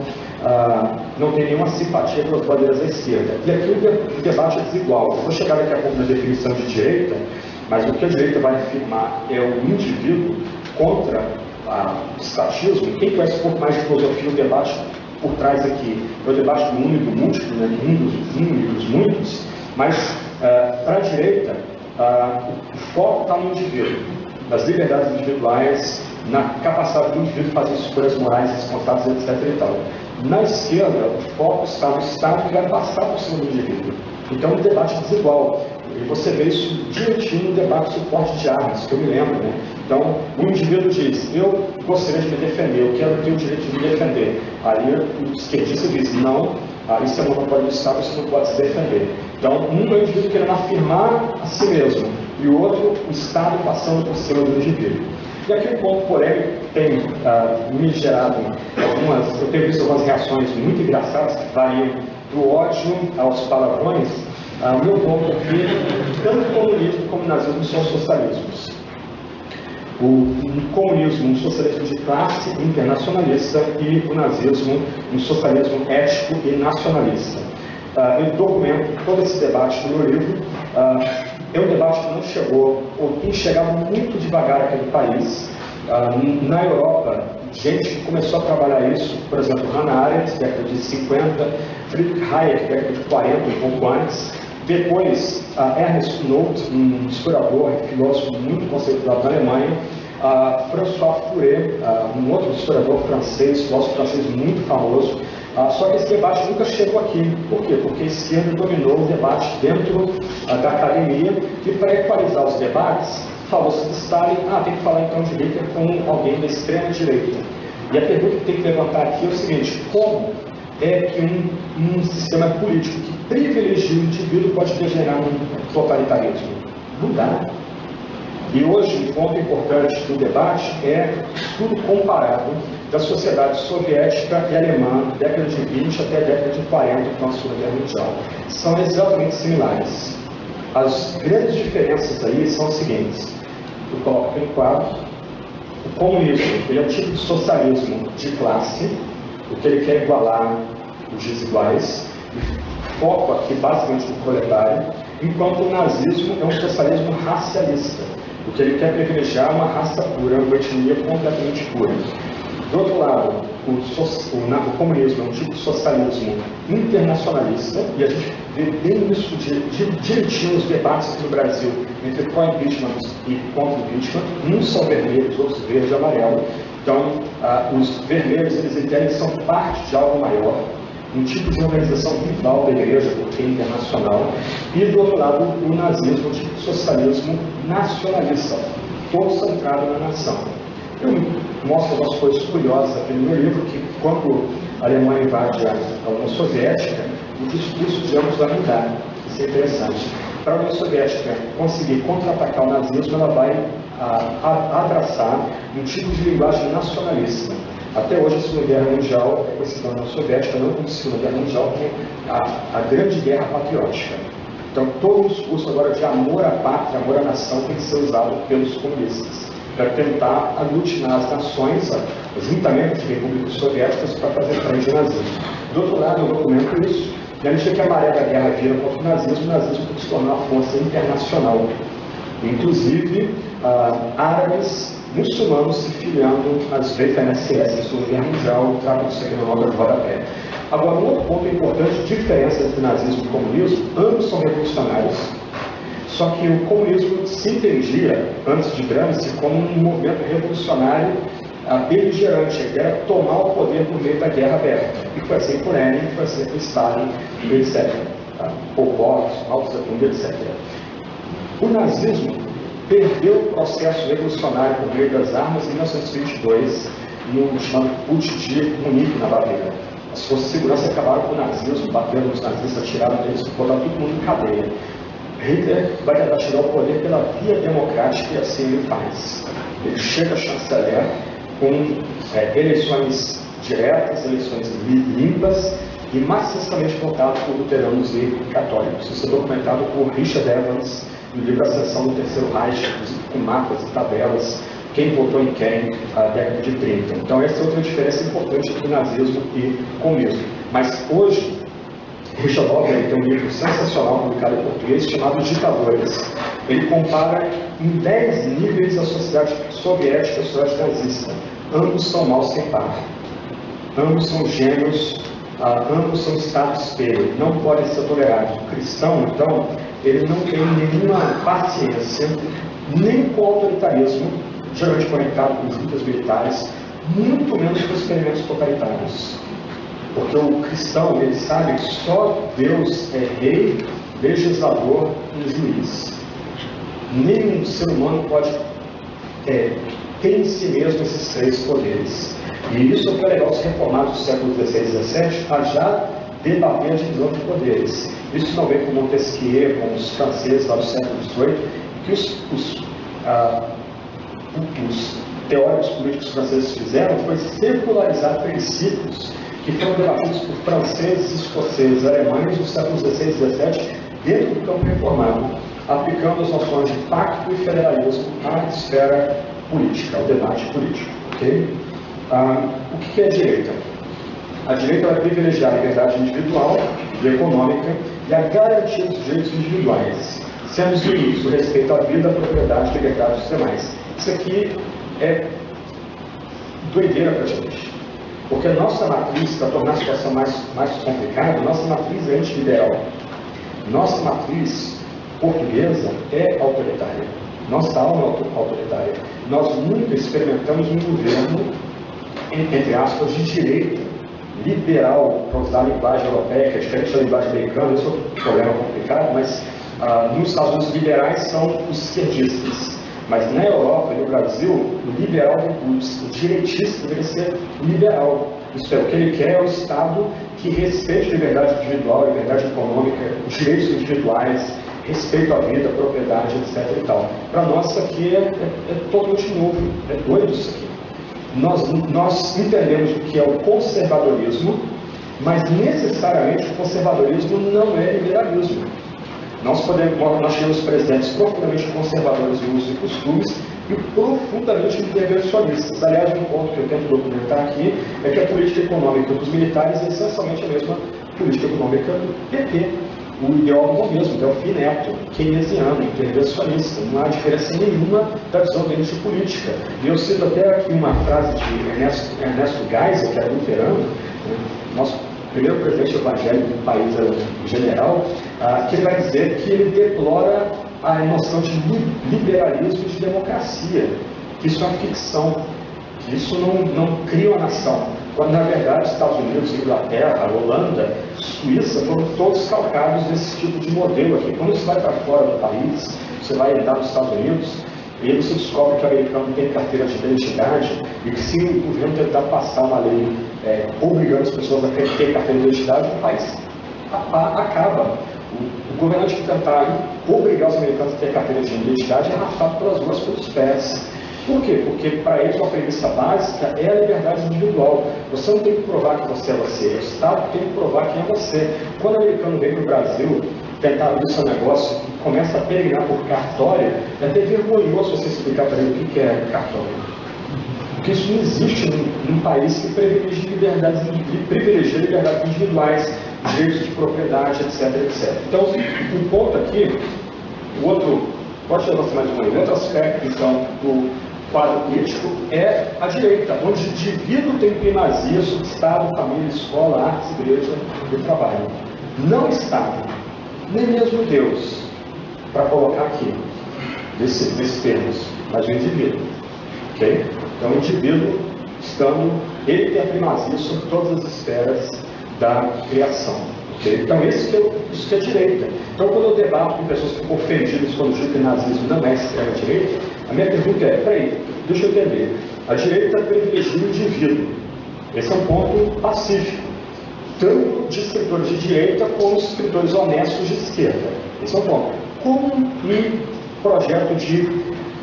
não têm nenhuma simpatia pelas bandeiras da esquerda. E aqui o debate é desigual. Eu vou chegar daqui a pouco na definição de direita, mas o que a direita vai afirmar é o indivíduo contra o estatismo. Quem conhece um pouco mais de filosofia, o debate por trás aqui é o debate do uno e do múltiplo, né? Do um e dos muitos, mas para a direita o foco está no indivíduo, nas liberdades individuais, na capacidade do indivíduo fazer escolhas morais responsáveis, etc. e tal. Na esquerda, o foco está no Estado que vai passar por cima do indivíduo. Então, um debate desigual. E você vê isso direitinho no debate sobre porte de armas, que eu me lembro, né? Então, o indivíduo diz, eu gostaria de me defender, eu quero ter o direito de me defender. Aí o esquerdista diz, não, isso é monopólio do Estado, você não pode se defender. Então, um é o indivíduo querendo afirmar a si mesmo, e o outro, o Estado passando por cima do indivíduo. E aqui um ponto polêmico tem me gerado algumas, eu tenho visto algumas reações muito engraçadas, que variam do ódio aos palavrões. O meu ponto aqui, tanto o comunismo como o nazismo são socialismos. O comunismo, um socialismo de classe internacionalista, e o nazismo, um socialismo ético e nacionalista. Eu documento todo esse debate no meu livro. É um debate que não chegou, ou tem chegado muito devagar aqui no país. Na Europa, gente que começou a trabalhar isso, por exemplo, Hannah Arendt, década de 50, Friedrich Hayek, década de 40, um pouco antes. Depois, Ernst Noth, um historiador e filósofo muito conceituado na Alemanha, François Furet, um outro historiador francês, filósofo francês muito famoso. Só que esse debate nunca chegou aqui. Por quê? Porque a esquerda dominou o debate dentro da academia e, para equalizar os debates, falou-se de Stalin, tem que falar então de Hitler com alguém da extrema direita. E a pergunta que tem que levantar aqui é o seguinte: como é que um sistema político que privilegia o indivíduo pode degenerar num totalitarismo? Não dá. E hoje, um ponto importante do debate é estudo comparado da sociedade soviética e alemã, década de 20 até década de 40, com a Segunda Guerra Mundial. São exatamente similares. As grandes diferenças aí são as seguintes. Eu coloco aqui no quadro. O comunismo, ele é um tipo de socialismo de classe, o que ele quer igualar os desiguais, foco aqui basicamente no proletário, enquanto o nazismo é um socialismo racialista, o que ele quer privilegiar uma raça pura, uma etnia completamente pura. Do outro lado, o comunismo é um tipo de socialismo internacionalista, e a gente vê bem isso direitinho nos debates aqui no Brasil, entre pró-impeachment e contra-impeachment. Uns são vermelhos, outros verde e amarelo. Então, os vermelhos, eles entendem que são parte de algo maior, um tipo de organização rival da igreja, porque é internacional. E, do outro lado, o nazismo, um tipo de socialismo nacionalista, todo centrado na nação. Eu mostro algumas coisas curiosas aqui no meu livro, que quando a Alemanha invade a União Soviética, o discurso de ambos vai mudar. Isso é interessante. Para a União Soviética conseguir contra-atacar o nazismo, ela vai abraçar um tipo de linguagem nacionalista. Até hoje, a Segunda Guerra Mundial é conhecida na União Soviética não como Segunda Guerra Mundial, como a Grande Guerra Patriótica. Então, todo o discurso agora de amor à pátria, amor à nação, tem que ser usado pelos comunistas para tentar aglutinar as nações, juntamente de repúblicas soviéticas, para fazer frente ao nazismo. Do outro lado, eu documento isso, na medida que a maré da guerra vira contra o nazismo tem que se tornar uma força internacional. Inclusive, árabes, muçulmanos se filiando às vezes da NSS, na Segunda Guerra Mundial, trata disso aqui no nota de rodapé. Agora, um outro ponto importante, diferença entre nazismo e comunismo, ambos são revolucionários, só que o comunismo se entendia, antes de Gramsci, como um movimento revolucionário beligerante, que era tomar o poder por meio da guerra aberta. E foi assim por Lenin, foi assim por Stalin, etc. Pol Pot, Mao Tse-tung, etc. O nazismo perdeu o processo revolucionário por meio das armas em 1922, no chamado Putsch de Munique, na Baviera. As forças de segurança acabaram com o nazismo, bateram nos nazistas, atiraram deles, botaram todo mundo em cadeia. Hitler vai tentar tirar o poder pela via democrática e assim ele faz. Ele chega a chanceler com eleições diretas, eleições limpas e maciçamente votado por luteranos e católicos. Isso é documentado por Richard Evans no livro Ascensão do Terceiro Reich, com mapas e tabelas, quem votou em quem na década de 30. Então essa é outra diferença importante entre nazismo e comunismo. Mas hoje, Richard Wagner tem um livro sensacional publicado em português chamado Ditadores. Ele compara em 10 níveis a sociedade soviética e a sociedade nazista. Ambos são mal sem par. Ambos são gêmeos, ambos são estado espelho. Não podem ser tolerados. O cristão, então, ele não tem nenhuma paciência, nem com o autoritarismo, geralmente conectado com juntas militares, muito menos com experimentos totalitários. Porque o cristão, ele sabe que só Deus é rei, legislador e juiz. Nenhum ser humano pode ter em si mesmo esses 3 poderes. E isso foi legal os reformados do século XVI e XVII a já debater a divisão de poderes. Isso não vem com Montesquieu, com os franceses lá do século XVIII, que os teóricos políticos franceses fizeram foi secularizar princípios que foram debatidos por franceses, escoceses, alemães no século XVI e XVII, dentro do campo reformado, aplicando as noções de pacto e federalismo à esfera política, ao debate político. Okay? O que é a direita? A direita vai privilegiar a liberdade individual e econômica e a garantia dos direitos individuais, sendo os limites o respeito à vida, à propriedade e liberdade dos demais. Isso aqui é doideira para a gente. Porque a nossa matriz, para tornar a situação mais complicada, nossa matriz é antiliberal. Nossa matriz portuguesa é autoritária. Nossa alma é autoritária. Nós nunca experimentamos um governo, entre aspas, de direita, liberal, para usar a linguagem europeia, que é diferente da linguagem americana. Isso é um problema complicado, mas nos Estados Unidos liberais são os esquerdistas. Mas na Europa e no Brasil, o liberal repulsa, o direitista deveria ser liberal. Isso é, o que ele quer é o Estado que respeite a liberdade individual, a liberdade econômica, os direitos individuais, respeito à vida, à propriedade, etc. e tal. Para nós isso aqui é totalmente novo, é doido isso aqui. Nós entendemos o que é o conservadorismo, mas necessariamente o conservadorismo não é liberalismo. Nós temos presidentes profundamente conservadores em usos e costumes e profundamente intervencionistas. Aliás, um ponto que eu tento documentar aqui é que a política econômica dos militares é essencialmente a mesma política econômica do PT. O ideólogo mesmo, que é o Neto, keynesiano, intervencionista. Não há diferença nenhuma da visão dele de política. E eu cito até aqui uma frase de Ernesto Geisel, que era luterano, nosso primeiro presidente evangélico do país general, que ele vai dizer que ele deplora a noção de liberalismo e de democracia, que isso é uma ficção, que isso não cria uma nação, quando na verdade Estados Unidos, Inglaterra, Holanda, Suíça foram todos calcados desse tipo de modelo aqui. Quando você vai para fora do país, você vai andar nos Estados Unidos, e aí você descobre que o americano tem carteira de identidade e que se o governo tentar passar uma lei obrigando as pessoas a ter carteira de identidade, o país acaba. O O governante que tentar obrigar os americanos a ter carteira de identidade é arrastado pelas ruas pelos pés. Por quê? Porque para eles uma premissa básica é a liberdade individual. Você não tem que provar que você é você, o Estado tem que provar quem é você. Quando o americano vem para o Brasil tentar abrir seu negócio e começa a peregrinar por cartório, é até vergonhoso você explicar para ele o que é cartório. Porque isso não existe num país que privilegia liberdades individuais, direitos de propriedade, etc, etc. Então, o ponto aqui, o outro, pode levar mais um aí, outro aspecto, então, do quadro político é a direita, onde o indivíduo tem primazia sobre Estado, família, escola, artes, igreja e trabalho. Não Estado, nem mesmo Deus, para colocar aqui, nesses termos, mas o indivíduo. Okay? Então, o indivíduo, ele tem a primazia sobre todas as esferas da criação. Okay? Então, isso que é direita. Então, quando eu debato com pessoas que ficam ofendidas quando dizem que o nazismo não é extrema-direita, a minha pergunta é, peraí, deixa eu entender. A direita privilegia o indivíduo. Esse é um ponto pacífico, tanto de escritores de direita como de escritores honestos de esquerda. Esse é um ponto. Como um projeto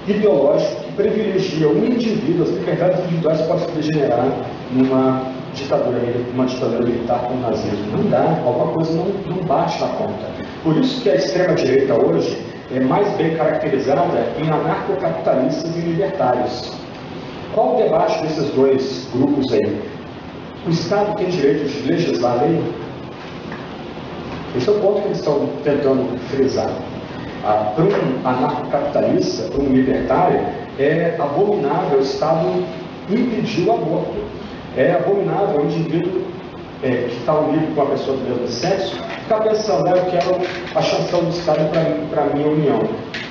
ideológico que privilegia o indivíduo, as liberdades individuais podem se degenerar numa ditadura militar como o nazismo. Não dá, alguma coisa não bate na conta. Por isso que a extrema-direita hoje é mais bem caracterizada em anarcocapitalistas e libertários. Qual o debate desses dois grupos aí? O Estado tem direito de legislar a lei? Esse é o ponto que eles estão tentando frisar. Para um anarcocapitalista, para um libertário, é abominável o Estado impedir o aborto. É abominável o indivíduo que está unido com a pessoa do mesmo sexo ficar pensando, eu quero a chanção do Estado para a minha união.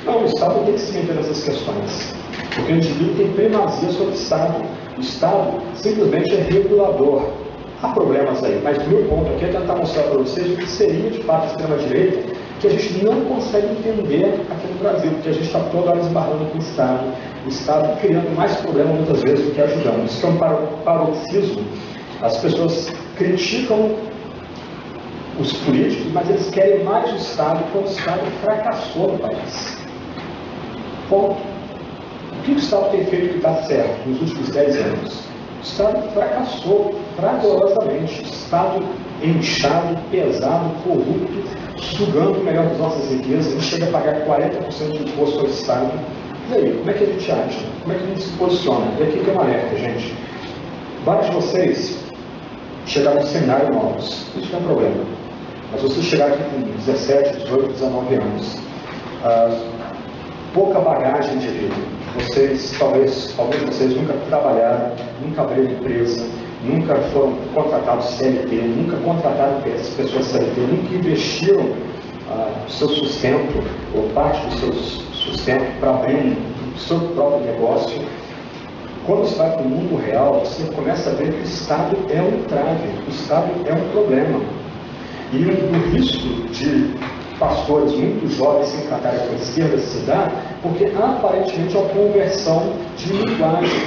Não, o Estado tem que se meter nessas questões, porque o indivíduo tem primazia sobre o Estado. O Estado simplesmente é regulador. Há problemas aí, mas o meu ponto aqui é tentar mostrar para vocês o que seria de fato a extrema-direita, que a gente não consegue entender aqui no Brasil, porque a gente está toda hora esbarrando com o Estado criando mais problemas muitas vezes do que ajudando. Isso é um paroxismo. As pessoas criticam os políticos, mas eles querem mais o Estado quando o Estado fracassou no país. Ponto. O que o Estado tem feito que está certo nos últimos 10 anos? O Estado fracassou fragorosamente. O Estado inchado, pesado, corrupto, sugando o melhor das nossas riquezas. A gente chega a pagar 40% de imposto ao Estado. E aí, como é que a gente age? Como é que a gente se posiciona? E aqui tem uma alerta, gente. Vários de vocês chegaram no seminário novos. Isso não é um problema. Mas vocês chegaram aqui com 17, 18, 19 anos. Pouca bagagem de vida. Vocês, talvez, alguns de vocês nunca trabalharam, nunca abriram empresa, nunca foram contratados CLT, nunca contrataram pessoas CLT, nunca investiram o seu sustento, ou parte do seu sustento, para abrir o seu próprio negócio. Quando você vai para o mundo real, você começa a ver que o Estado é um entrave, o Estado é um problema. E o risco de pastores muito jovens se encantarem com a esquerda se dá, porque aparentemente é uma conversão de linguagem.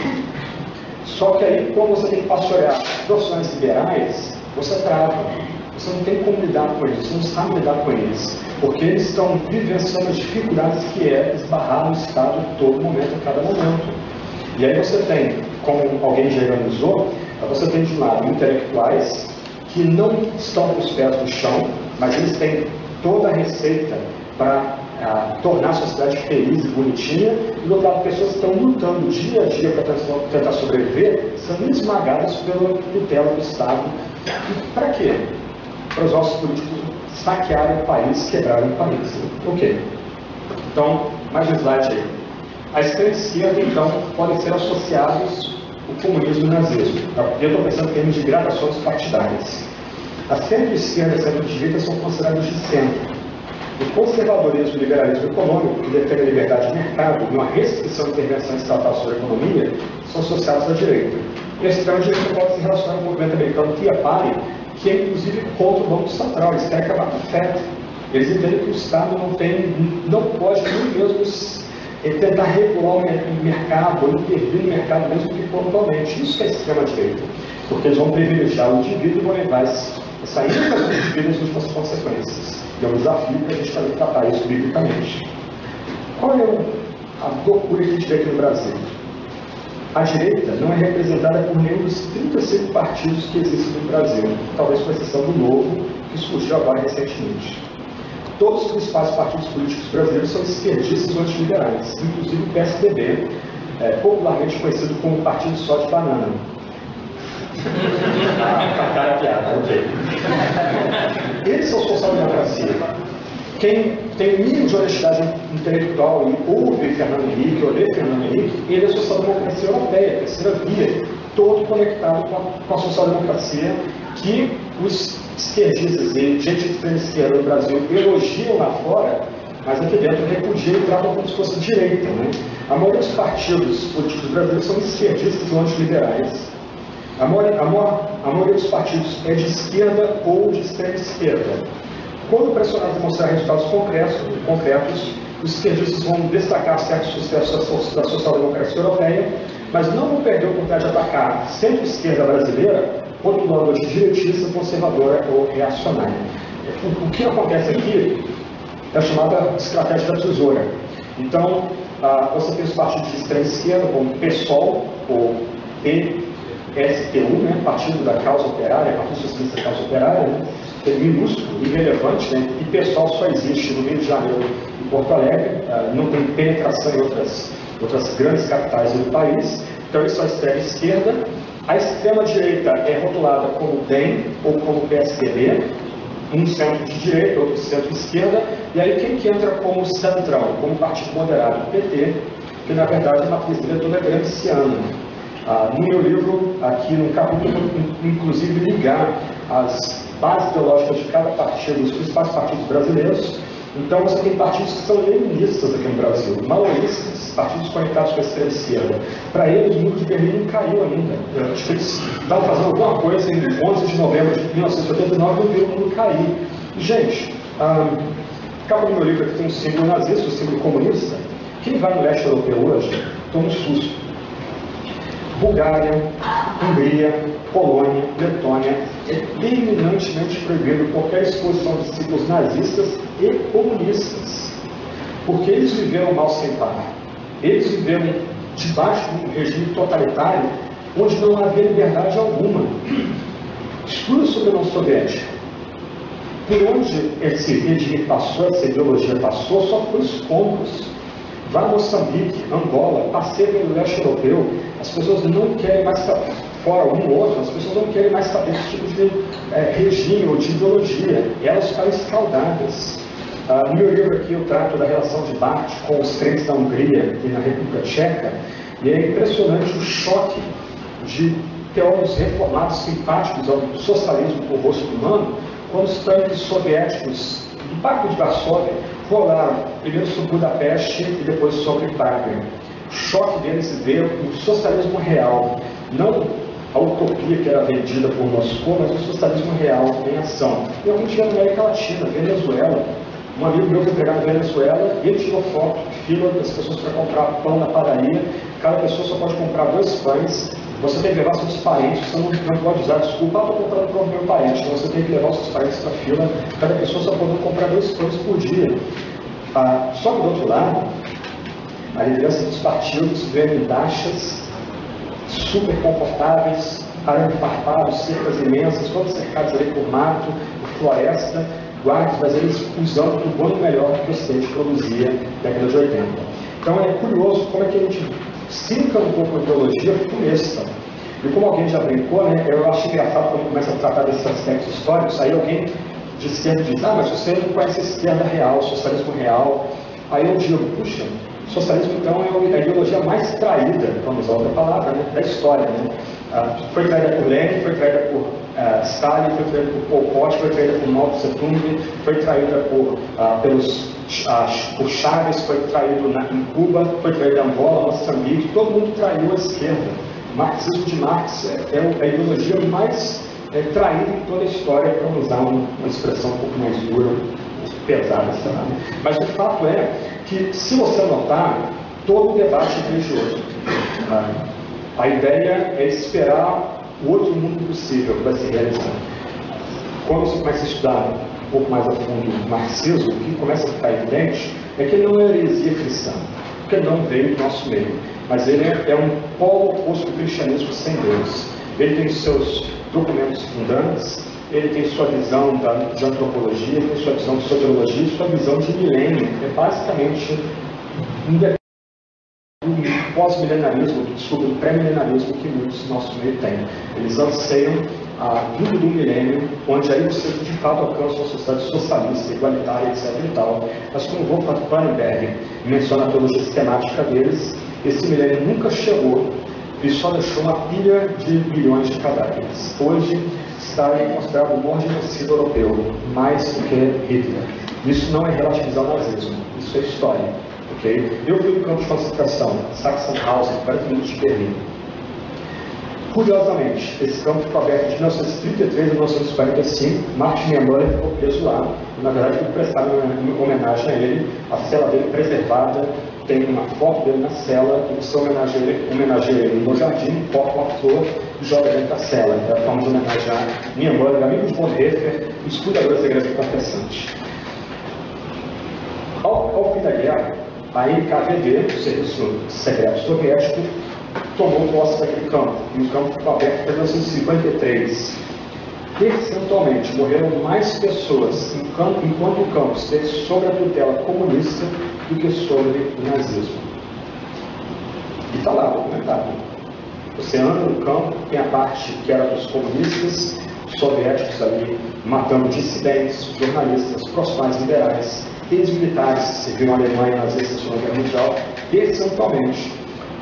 Só que aí, quando você tem que pastorear profissões liberais, você trava. Você não tem como lidar com eles, você não sabe lidar com eles, porque eles estão vivenciando as dificuldades que é esbarrar no Estado em todo momento, a cada momento. E aí você tem, como alguém generalizou, você tem de um lado intelectuais que não estão com os pés no chão, mas eles têm toda a receita para tornar a sociedade feliz e bonitinha, e do outro lado pessoas que estão lutando dia a dia para tentar sobreviver, sendo esmagadas pela tutela do Estado. E para quê? Para os nossos políticos saquearem o país, quebrarem o país. Ok. Então, mais um slide aí. A extrema esquerda, então, podem ser associados o comunismo e o nazismo. Eu estou pensando em termos de gradações partidárias. A centro-esquerda e a centro-direita são considerados de centro. O conservadorismo e o liberalismo econômico, que defende a liberdade de mercado e uma restrição de intervenção estatal sobre a economia, são associados à direita. E a extrema-direita pode se relacionar com o movimento americano Tea Party, que é inclusive contra o Banco Central. Eles querem acabar com o FED. Eles entendem que o Estado não pode nem mesmo tentar regular o mercado, ou intervir no mercado mesmo que pontualmente. Isso que é extrema-direita, porque eles vão privilegiar o indivíduo e vão levar essa ênfase dos filhos nas suas consequências. E é um desafio que a gente vai tratar isso biblicamente. Qual é a loucura que a gente vê aqui no Brasil? A direita não é representada por nenhum dos 35 partidos que existem no Brasil, talvez com exceção do Novo, que surgiu agora recentemente. Todos os principais partidos políticos brasileiros são esquerdistas ou antiliberais, inclusive o PSDB, popularmente conhecido como Partido Só de Banana. Cara piada, ok. Eles são social-democracia. Quem tem o mínimo de honestidade intelectual e ouve Fernando Henrique, ou lê Fernando Henrique, ele é a social-democracia europeia, a terceira via, todo conectado com a social-democracia que os esquerdistas e gente de extrema esquerda no Brasil elogiam lá fora, mas aqui dentro repudiam e tratam como se fosse direita. Né? A maioria dos partidos políticos brasileiros são esquerdistas ou antiliberais. A maioria dos partidos é de esquerda ou de extrema esquerda. Quando pressionados a mostrar resultados concretos, os esquerdistas vão destacar certos sucessos da social-democracia europeia, mas não vão perder a oportunidade de atacar centro-esquerda brasileira, rotulando de direitista, conservadora ou reacionária. O que acontece aqui é a chamada estratégia da tesoura. Então, você tem os partidos de extrema esquerda, como PSOL, ou PSTU, né, Partido da Causa Operária, Partido Socialista da Causa Operária, né, que é minúsculo, irrelevante, né, e PSOL só existe no Rio de Janeiro e Porto Alegre, não tem penetração em outras grandes capitais do país, então eles são a extrema esquerda. A extrema-direita é rotulada como DEM ou como PSDB, um centro de direita, outro centro-esquerda, e aí quem que entra como centrão, como partido moderado? O PT, que na verdade a matriz dele toda é gramsciana. No meu livro, aqui no capítulo, inclusive ligar as bases ideológicas de cada partido, os principais partidos brasileiros. Então você tem partidos que são leninistas aqui no Brasil, maoístas, partidos conectados com a extrema esquerda. Para eles, o muro de Berlim não caiu ainda. Acho que eles estavam fazendo alguma coisa em 11 de novembro de 1989 e viram o muro cair. E, gente, a capa do meu livro aqui tem um símbolo nazista, um símbolo comunista. Quem vai no leste europeu hoje toma um susto. Bulgária, Hungria, Polônia, Letônia, é terminantemente proibido qualquer exposição de símbolos nazistas e comunistas, porque eles viveram mal sem par. Eles viveram debaixo de um regime totalitário onde não havia liberdade alguma. Estuda sobre a União Soviética. Por onde esse regime passou, essa ideologia passou, só foi escombros. Vai a Moçambique, Angola, passeia pelo leste europeu, as pessoas não querem mais saber, fora um ou outro, as pessoas não querem mais saber esse tipo de regime ou de ideologia, elas ficaram escaldadas. No meu livro aqui eu trato da relação de Barth com os crentes da Hungria e na República Tcheca, e é impressionante o choque de teólogos reformados simpáticos ao socialismo com o rosto humano, quando os tanques soviéticos do Pacto de Varsóvia rolaram primeiro sobre Budapeste e depois sobre Praga. O choque deles ver o socialismo real, não a utopia que era vendida por Moscou, mas o socialismo real em ação. E a gente vê na América Latina, Venezuela. Um amigo meu foi pegar na Venezuela e ele tirou foto de fila das pessoas para comprar pão na padaria. Cada pessoa só pode comprar 2 pães. Você tem que levar seus parentes, você não pode usar desculpa, estou comprando para o meu parente. Você tem que levar seus parentes para a fila. Cada pessoa só pode comprar 2 pães por dia. Só que do outro lado, a liderança dos partidos vê em taxas super confortáveis, arame-farpados, cercas imensas, todos cercados ali por mato, por floresta, guardas, mas eles usando o bom e melhor que o Ocidente produzia na década de 80. Então é curioso como é que a gente cinca um pouco a ideologia funesta. E como alguém já brincou, né, eu acho engraçado quando começa a tratar desses aspectos históricos, aí alguém de esquerda diz, mas você não conhece a esquerda real, o socialismo real. Aí eu digo, puxa, socialismo então é a ideologia mais traída, vamos usar outra palavra, né, da história. Né? Foi traída por Lenin, foi traída por Stalin, foi traída por Pol Pot, foi traída por Mao Tse Tung, foi traída por Chaves, foi traído em Cuba, foi traída em Angola, Moçambique, todo mundo traiu a esquerda. O marxismo de Marx é a ideologia mais traída em toda a história, para usar uma expressão um pouco mais dura, pesada, sei lá. Mas o fato é que, se você notar, todo o debate é religioso. A ideia é esperar o outro mundo possível que vai se realizar. Quando você começa a estudar um pouco mais a fundo o marxismo, o que começa a ficar evidente é que ele não é heresia cristã, porque ele não veio do nosso meio, mas ele é um polo oposto do cristianismo sem Deus. Ele tem seus documentos fundantes, ele tem sua visão de antropologia, tem sua visão de sociologia, sua visão de milênio. É basicamente um pós-milenarismo, desculpa, do pré-milenarismo que muitos do nosso meio têm. Eles anseiam a vinda do milênio, onde aí você de fato alcança uma sociedade socialista, igualitária, etc. e tal. Mas como o Wolfgang Pannenberg menciona a teologia sistemática deles, esse milênio nunca chegou e só deixou uma pilha de bilhões de cadáveres. Hoje está considerado o maior genocida europeu, mais do que Hitler. Isso não é relativizar o nazismo, isso é história. Okay? Eu fui no campo de concentração, Sachsenhausen, 40 minutos de Berlim. Curiosamente, esse campo ficou aberto de 1933 a 1945, Martin Niemöller ficou preso lá, e na verdade foi prestar uma homenagem a ele, a cela dele preservada, tem uma foto dele na cela, e você homenageia ele no jardim, corta uma flor e joga dentro da cela. É a forma de homenagear Niemöller, amigo de Bonhoeffer, e os cuidadores da igreja protestantes. Ao fim da guerra, a NKVD, o Serviço Secreto Soviético, tomou posse daquele campo, e o campo ficou aberto até 1953. Percentualmente, morreram mais pessoas enquanto o campo esteve sob a tutela comunista do que sobre o nazismo. E está lá, documentado. Você anda no campo, tem a parte que era dos comunistas, soviéticos ali, matando dissidentes, jornalistas, profissionais liberais, ex-militares que serviram a Alemanha nas vezes da Segunda Guerra Mundial. Percentualmente,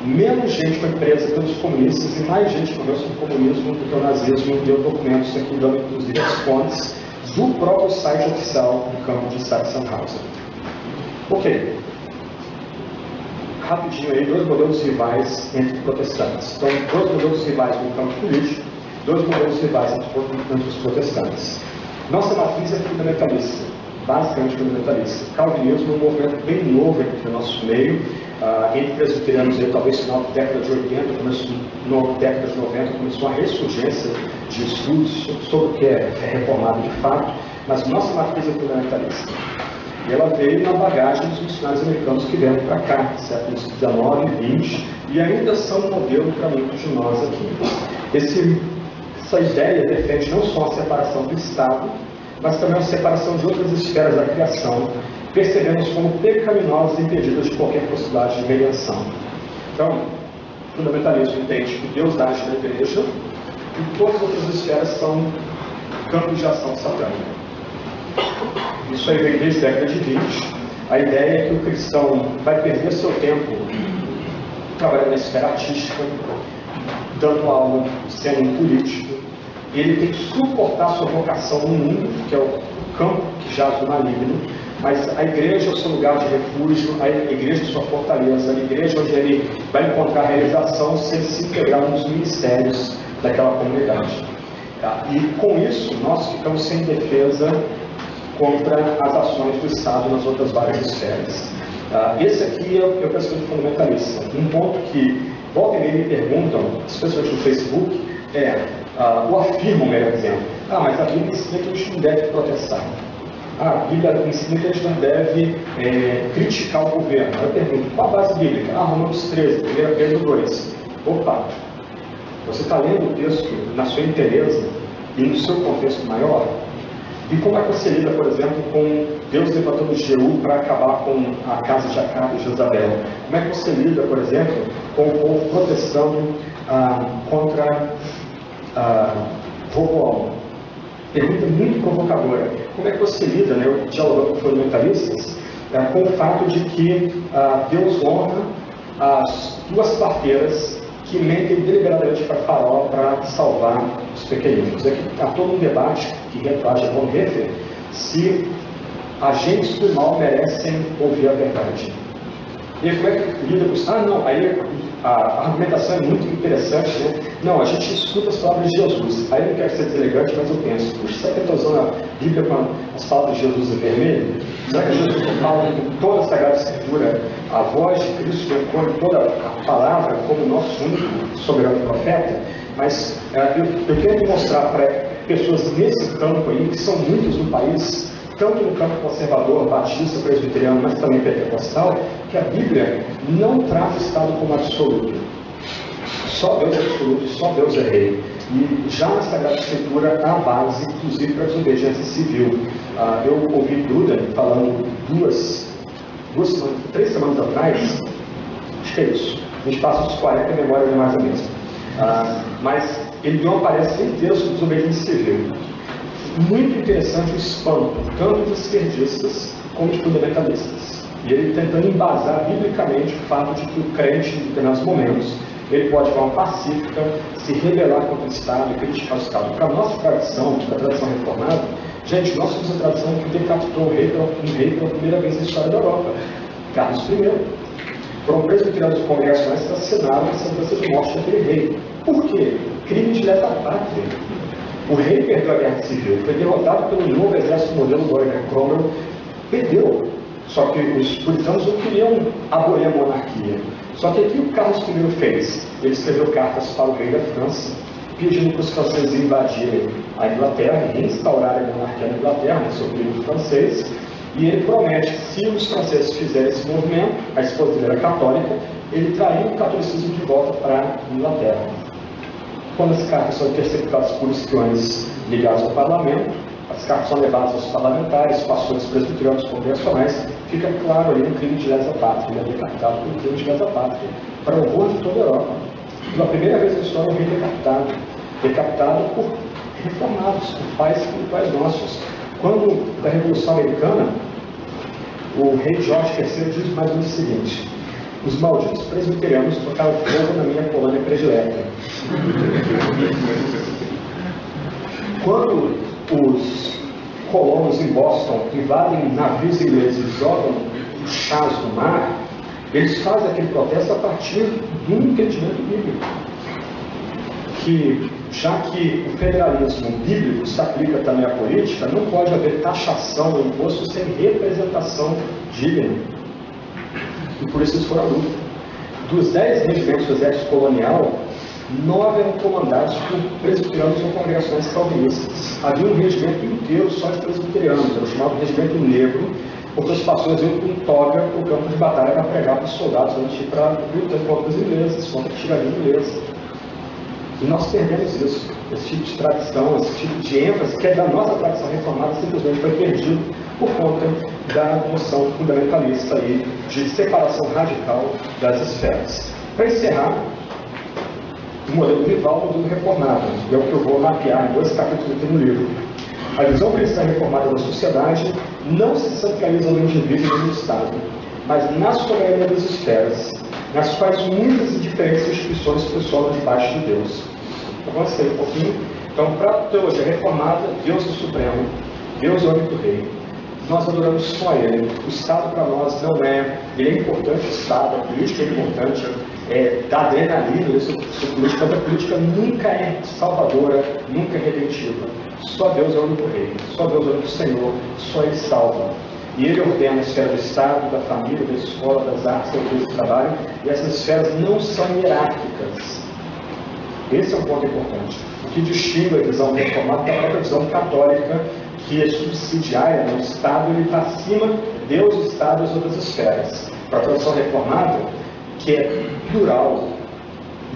menos gente foi presa pelos comunistas e mais gente morreu sob o comunismo do que o nazismo. Deu documentos aqui dando inclusive as fontes do próprio site oficial do campo de Sachsenhausen. Ok. Rapidinho aí, dois modelos rivais entre protestantes. Então, dois modelos rivais no campo político, dois modelos rivais entre os protestantes. Nossa matriz é fundamentalista, basicamente fundamentalista. Calvinismo é um movimento bem novo entre o nosso meio, entre presbiterianos, talvez no final da década de 80, na década de 90, começou uma ressurgência de estudos sobre o que é reformado de fato, mas nossa matriz é fundamentalista. E ela veio na bagagem dos missionários americanos que vieram para cá, séculos XIX e XX, e ainda são um modelo para muitos de nós aqui. Essa ideia defende não só a separação do Estado, mas também a separação de outras esferas da criação, percebemos como pecaminosas e impedidas de qualquer possibilidade de redenção. Então, o fundamentalismo entende que Deus age na igreja e todas as outras esferas são campos de ação satânica. Isso aí vem desde a década de 20. A ideia é que o cristão vai perder seu tempo trabalhando na esfera artística, dando aula, sendo um político. Ele tem que suportar sua vocação no mundo, que é o campo que jaz do maligno, mas a igreja é o seu lugar de refúgio, a igreja é a sua fortaleza, a igreja onde ele vai encontrar realização se ele se integrar nos ministérios daquela comunidade. E com isso, nós ficamos sem defesa contra as ações do Estado nas outras várias esferas. Esse aqui é o pensamento fundamentalista. Um ponto que volta e meia me perguntam, especialmente no Facebook, ou afirmam, melhor dizendo, mas a Bíblia ensina que a gente não deve protestar. A Bíblia ensina que a gente não deve criticar o governo. Eu pergunto, qual a base bíblica? Romanos 13, 1 Pedro 2. Opa, você está lendo o texto na sua inteireza e no seu contexto maior? E como é que você lida, por exemplo, com Deus levantando Jeú para acabar com a casa de Acabe e Jezabel? Como é que você lida, por exemplo, com o povo protestando contra Roboão? Pergunta muito provocadora. Como é que você lida, dialogando com fundamentalistas, com o fato de que Deus honra as duas parteiras que mentem deliberadamente para Faraó para salvar os pequeninos? Aqui há todo um debate que retroage a Bonhoeffer se agentes do mal merecem ouvir a verdade. E como é que lida com isso? Aí a argumentação é muito interessante, né? Não, a gente escuta as palavras de Jesus. Aí eu não quero ser deselegante, mas eu penso, puxa, será que eu estou usando a Bíblia com as palavras de Jesus em vermelho? Será que Jesus está falando com toda a Sagrada Escritura, a voz de Cristo ecoando toda a palavra como nosso único soberano profeta? Mas eu quero mostrar para pessoas nesse campo aí, que são muitos no país, tanto no campo conservador, batista, presbiteriano, mas também pentecostal, que a Bíblia não trata o Estado como absoluto. Só Deus é absoluto, só Deus é rei. E já na Sagrada Escritura há base, inclusive, para a desobediência civil. Eu ouvi Duda falando 3 semanas atrás, acho que é isso, a gente passa dos 40 e a memória não é mais a mesma. Mas ele não aparece nem Deus com desobediência civil. Muito interessante o espanto, tanto dos esquerdistas como dos fundamentalistas. E ele tentando embasar biblicamente o fato de que o crente, em determinados momentos, ele pode, de forma pacífica, se rebelar contra o Estado e criticar o Estado. Porque a nossa tradição, a tradição reformada, gente, nós somos a tradição que decapitou um rei pela primeira vez na história da Europa, Carlos I. Foram presbiterianos do Congresso mais que assassinaram a sentença de morte daquele rei. Por quê? Crime de lesa pátria. O rei perdeu a guerra civil, foi derrotado pelo novo exército modelo Oliver Cromwell, perdeu. Só que os puritanos não queriam abolir a monarquia. Só que o que o Carlos I fez? Ele escreveu cartas para o rei da França, pedindo para os franceses invadirem a Inglaterra e reinstaurarem a monarquia na Inglaterra, no seu primo francês, e ele promete que se os franceses fizerem esse movimento, a esposa dele era católica, ele traiu o catolicismo de volta para a Inglaterra. Quando as cartas são interceptadas por espiões ligados ao parlamento, as cartas são levadas aos parlamentares, pastores presbiterianos congressionais, fica claro ali um crime de lesa pátria, ele é decapitado por um crime de lesa pátria, para o horror de toda a Europa. Pela primeira vez na história, um rei decapitado por reformados, por pais espirituais nossos. Quando, da Revolução Americana, o rei Jorge III diz mais ou menos o seguinte: os malditos presbiterianos tocaram fogo na minha colônia predileta. Quando os colonos em Boston invadem navios ingleses e jogam os chás no mar, eles fazem aquele protesto a partir de um entendimento bíblico. Que, já que o federalismo bíblico se aplica também à política, não pode haver taxação do imposto sem representação digna. E por isso eles foram à luta. Dos 10 regimentos do exército colonial, 9 eram comandados por presbiterianos ou congregações calvinistas. Havia um regimento inteiro só de presbiterianos, era o chamado regimento negro, porque os pastores iam com toga para o campo de batalha para pregar para os soldados antes de ir para lutar contra os ingleses, contra a tirania inglesa. E nós perdemos isso, esse tipo de tradição, esse tipo de ênfase, que é da nossa tradição reformada, simplesmente foi perdido por conta da noção fundamentalista aí, de separação radical das esferas. Para encerrar, o modelo rival do modelo reformado, que é o que eu vou mapear em 2 capítulos aqui no livro. A visão cristã reformada da sociedade não se centraliza no indivíduo e no Estado, mas na soberania das esferas, nas quais muitas e diferentes instituições funcionam debaixo de Deus. Avancei um pouquinho. Então, para a teologia reformada, Deus é o Supremo, Deus é o único Rei. Nós adoramos só Ele. O Estado para nós não é... Ele é importante, o Estado, a política é importante, dá adrenalina sobre política, mas a política nunca é salvadora, nunca é redentiva. Só Deus é o único Rei, só Deus é o único Senhor, só Ele salva. E Ele ordena a esfera do Estado, da família, da escola, das artes, da empresa de trabalho, e essas esferas não são hierárquicas. Esse é um ponto importante. O que distingue a visão reformada da própria visão católica, que é subsidiária no Estado, ele está acima de Deus, o Estado e as outras esferas. Para a tradição reformada, que é plural,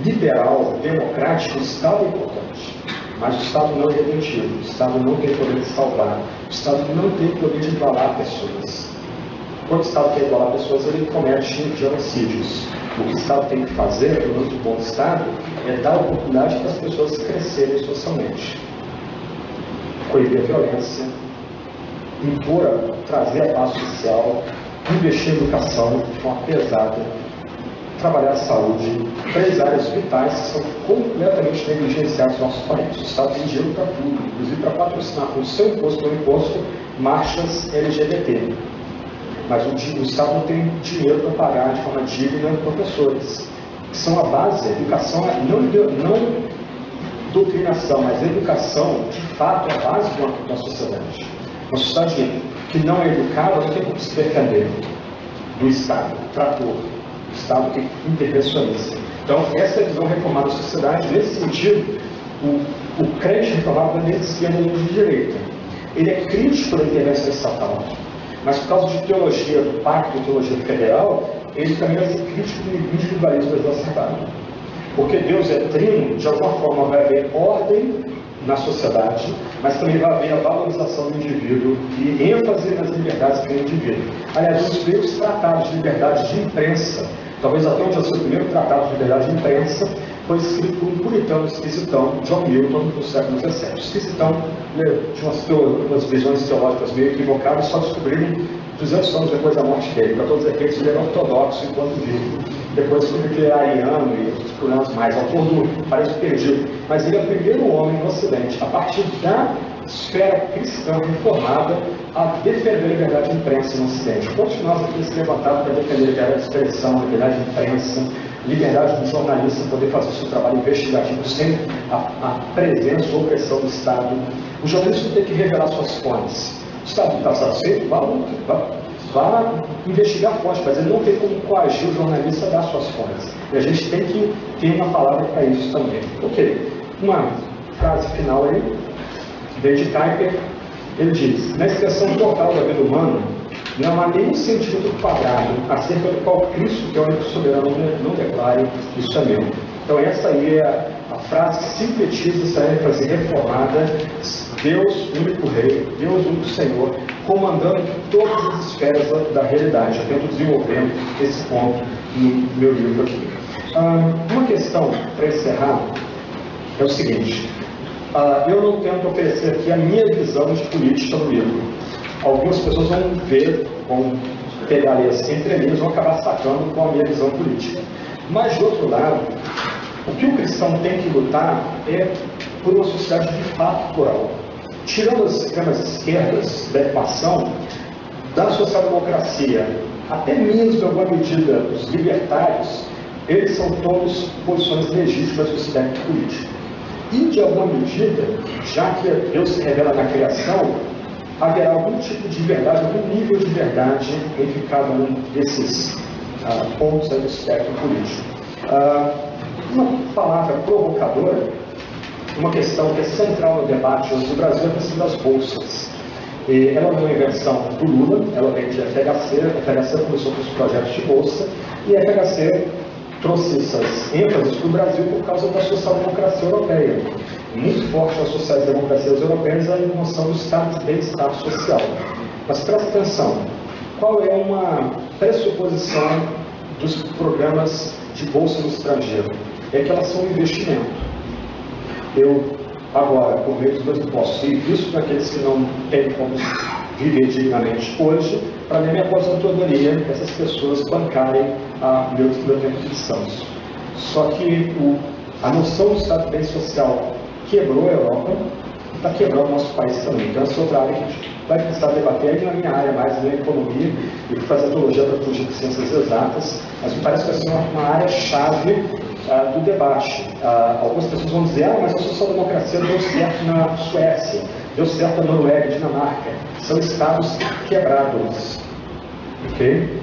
liberal, democrática, o Estado é importante. Mas o Estado não é redentivo, o Estado não tem poder de salvar, o Estado não tem poder de igualar pessoas. Quando o Estado quer igualar pessoas, ele comete genocídios. O que o Estado tem que fazer, pelo menos o bom Estado, é dar oportunidade para as pessoas crescerem socialmente. Coibir a violência, trazer a paz social, investir em educação de forma pesada, trabalhar a saúde, 3 áreas vitais que são completamente negligenciadas nos nossos países. O Estado tem dinheiro para tudo, inclusive para patrocinar com o seu imposto ou imposto marchas LGBT. Mas o Estado não tem dinheiro para pagar de forma digna professores, que são a base. A educação é não doutrinação, mas a educação, de fato, é a base da sociedade. Uma sociedade que não é educada não tem como se defender do Estado, trator. O Estado que é intervencionista. Então, essa é a visão reformada da sociedade. Nesse sentido, O crente reformado não é nem de esquerda nem de direita. Ele é crítico da intervenção estatal, mas por causa de teologia do pacto, teologia federal, ele também vai ser crítico do individualismo exacerbado. Porque Deus é trino, de alguma forma vai haver ordem na sociedade, mas também vai haver a valorização do indivíduo e ênfase nas liberdades do indivíduo. Aliás, um dos primeiros tratados de liberdade de imprensa, talvez até onde já foi o primeiro tratado de liberdade de imprensa, foi escrito por um puritano esquisitão, John Milton, no século XVII. O esquisitão tinha umas visões teológicas meio equivocadas, só descobriram 200 anos depois da morte dele. Para todos os efeitos, ele era ortodoxo enquanto vivo. Depois descobriu que ele era ariano e outros problemas mais. Autor do Paraíso Perdido. Mas ele é o primeiro homem no Ocidente, a partir da esfera cristã reformada, a defender a liberdade de imprensa no Ocidente. Todos nós aqui se levantaram para defender a liberdade de expressão, a liberdade de imprensa, liberdade do jornalista poder fazer o seu trabalho investigativo sem a presença ou opressão do Estado. O jornalista tem que revelar suas fontes. O Estado está satisfeito? Vá investigar fontes, mas ele não tem como coagir o jornalista a dar suas fontes. E a gente tem que ter uma palavra para isso também. Ok, uma frase final aí, vem de Kuyper, ele diz: na expressão total da vida humana, não há nenhum sentido quadrado acerca do qual Cristo, que é o único soberano, não declare isso é meu. Então essa aí é a frase que sintetiza essa ênfase reformada: Deus, único Rei, Deus, único Senhor, comandando todas as esferas da realidade. Eu tento desenvolver esse ponto no meu livro aqui. Uma questão para encerrar é o seguinte: eu não tento oferecer aqui a minha visão de política no livro. Algumas pessoas vão ver, vão pegar ali as entrelinhas, vão acabar sacando com a minha visão política. Mas, de outro lado, o que o cristão tem que lutar é por uma sociedade de fato plural. Tirando as extremas esquerdas da equação, da social-democracia, até mesmo, em alguma medida, os libertários, eles são todos posições legítimas do espectro político. E, de alguma medida, já que Deus se revela na criação, haverá algum tipo de verdade, algum nível de verdade entre cada um desses pontos do espectro político. Uma palavra provocadora, uma questão que é central no debate hoje no Brasil, é a questão das bolsas. Ela não é uma invenção do Lula, ela vem de FHC, a FHC começou com os projetos de bolsa, e a FHC trouxe essas ênfases para o Brasil por causa da social-democracia europeia. Muito forte nas sociais-democracias europeias a noção do estado de bem-estar social. Mas presta atenção, qual é uma pressuposição dos programas de bolsa no estrangeiro? É que elas são um investimento. Eu, agora, por meio dos meus impostos, e visto naqueles que não têm como viver dignamente hoje, para minha aposentadoria, essas pessoas bancarem meu tempo de descanso. Só que a noção do estado de bem social quebrou a Europa e está quebrando o nosso país também. Então, essa outra área que a gente vai precisar debater aí na minha área mais na economia e fazer teologia para fugir de ciências exatas, mas me parece que vai ser uma área-chave do debate. Algumas pessoas vão dizer: mas a social-democracia deu certo na Suécia, deu certo na Noruega e Dinamarca. São estados quebrados. Okay?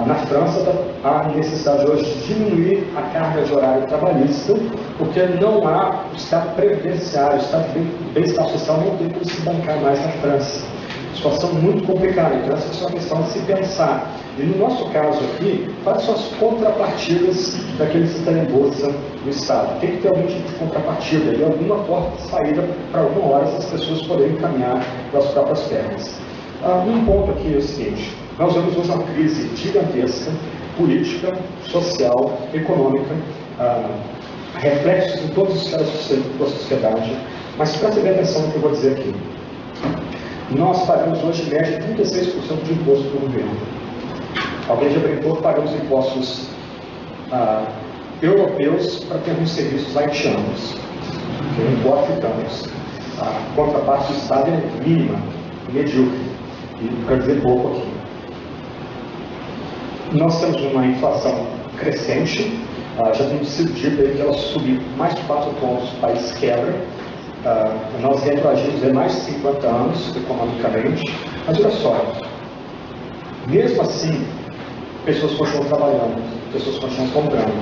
Na França, há necessidade hoje de diminuir a carga de horário trabalhista, porque não há o estado previdenciário, o estado de bem-estar social não tem como se bancar mais na França. Situação muito complicada, então essa é uma questão de se pensar. E no nosso caso aqui, quais são as contrapartidas daqueles que estão em bolsa do Estado? Tem que ter algum tipo de contrapartida e alguma porta de saída para alguma hora essas pessoas poderem caminhar pelas próprias pernas. Um ponto aqui é o seguinte: nós vemos hoje uma crise gigantesca, política, social, econômica, reflexos em todas as esferas da sociedade, mas preste bem atenção no que eu vou dizer aqui. Nós pagamos hoje, em média, 36% de imposto para o governo. Alguém já brincou que pagamos impostos europeus para termos serviços haitianos, ou africanos. A contraparte do Estado é mínima, medíocre, e para dizer pouco aqui. Nós temos uma inflação crescente, já temos sido dito aí que ela subir mais de 4 pontos, o país quebra. Nós retroagimos há mais de 50 anos economicamente, mas olha só, mesmo assim, pessoas continuam trabalhando, pessoas continuam comprando.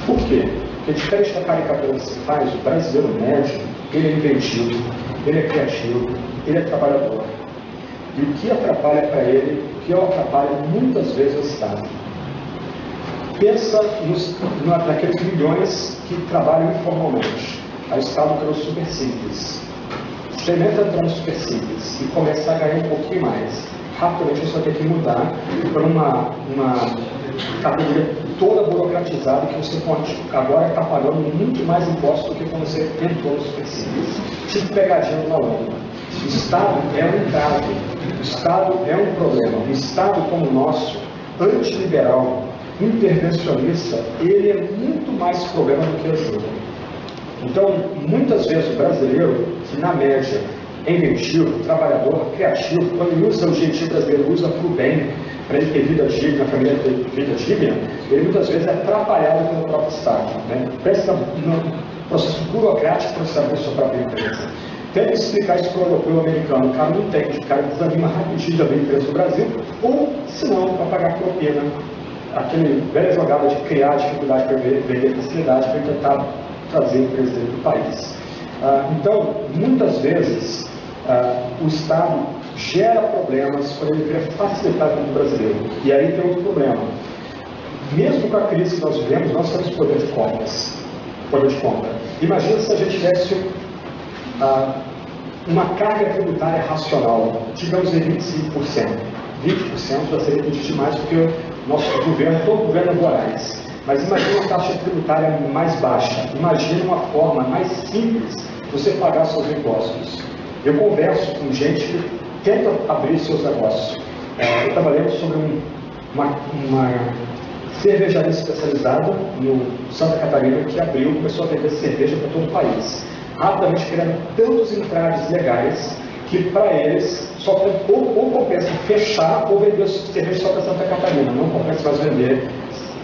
Por quê? Porque diferente da caricatura que se faz, o brasileiro médio, ele é inventivo, ele é criativo, ele é trabalhador. E o que atrapalha para ele, o que atrapalha muitas vezes o Estado. Pensa naqueles milhões que trabalham informalmente. Aí o Estado criou super simples. Experimenta entrar no super simples e começar a ganhar um pouquinho mais. Rapidamente você vai ter que mudar para uma categoria toda burocratizada que você pode agora está pagando muito mais impostos do que quando você entrou no super simples. Tipo pegadinha do malandro. O Estado é um entrave, o Estado é um problema. Um Estado como o nosso, antiliberal, intervencionista, ele é muito mais problema do que ajuda. Então, muitas vezes o brasileiro, que na média é inventivo, trabalhador, criativo, quando ele usa o jeitinho brasileiro, usa para o bem, para ele ter vida digna, a família ter vida digna, ele muitas vezes é atrapalhado pelo próprio Estado. Né? Presta no processo burocrático para você abrir sua própria empresa. Tenta explicar isso para o europeu americano, o cara não entende, o cara desanima rapidinho de abrir empresa no Brasil, ou, se não, para pagar propina. Aquele velha jogada de criar dificuldade para vender facilidade, para tentar trazer a empresa dentro do país. Então, muitas vezes, o Estado gera problemas quando ele quer facilitar a vida do brasileiro. E aí tem outro problema. Mesmo com a crise que nós vivemos, nós temos poder de compra. Imagina se a gente tivesse uma carga tributária racional, digamos de 25%. 20% já seria muito demais, porque o nosso governo, todo governo é voraz. Mas imagine uma taxa tributária mais baixa. Imagine uma forma mais simples de você pagar seus impostos. Eu converso com gente que tenta abrir seus negócios. Eu trabalhei sobre uma cervejaria especializada no Santa Catarina que abriu, começou a vender cerveja para todo o país. Rapidamente criando tantos entraves legais que para eles só ou compensa fechar ou vender cerveja só para Santa Catarina. Não compensa mais vender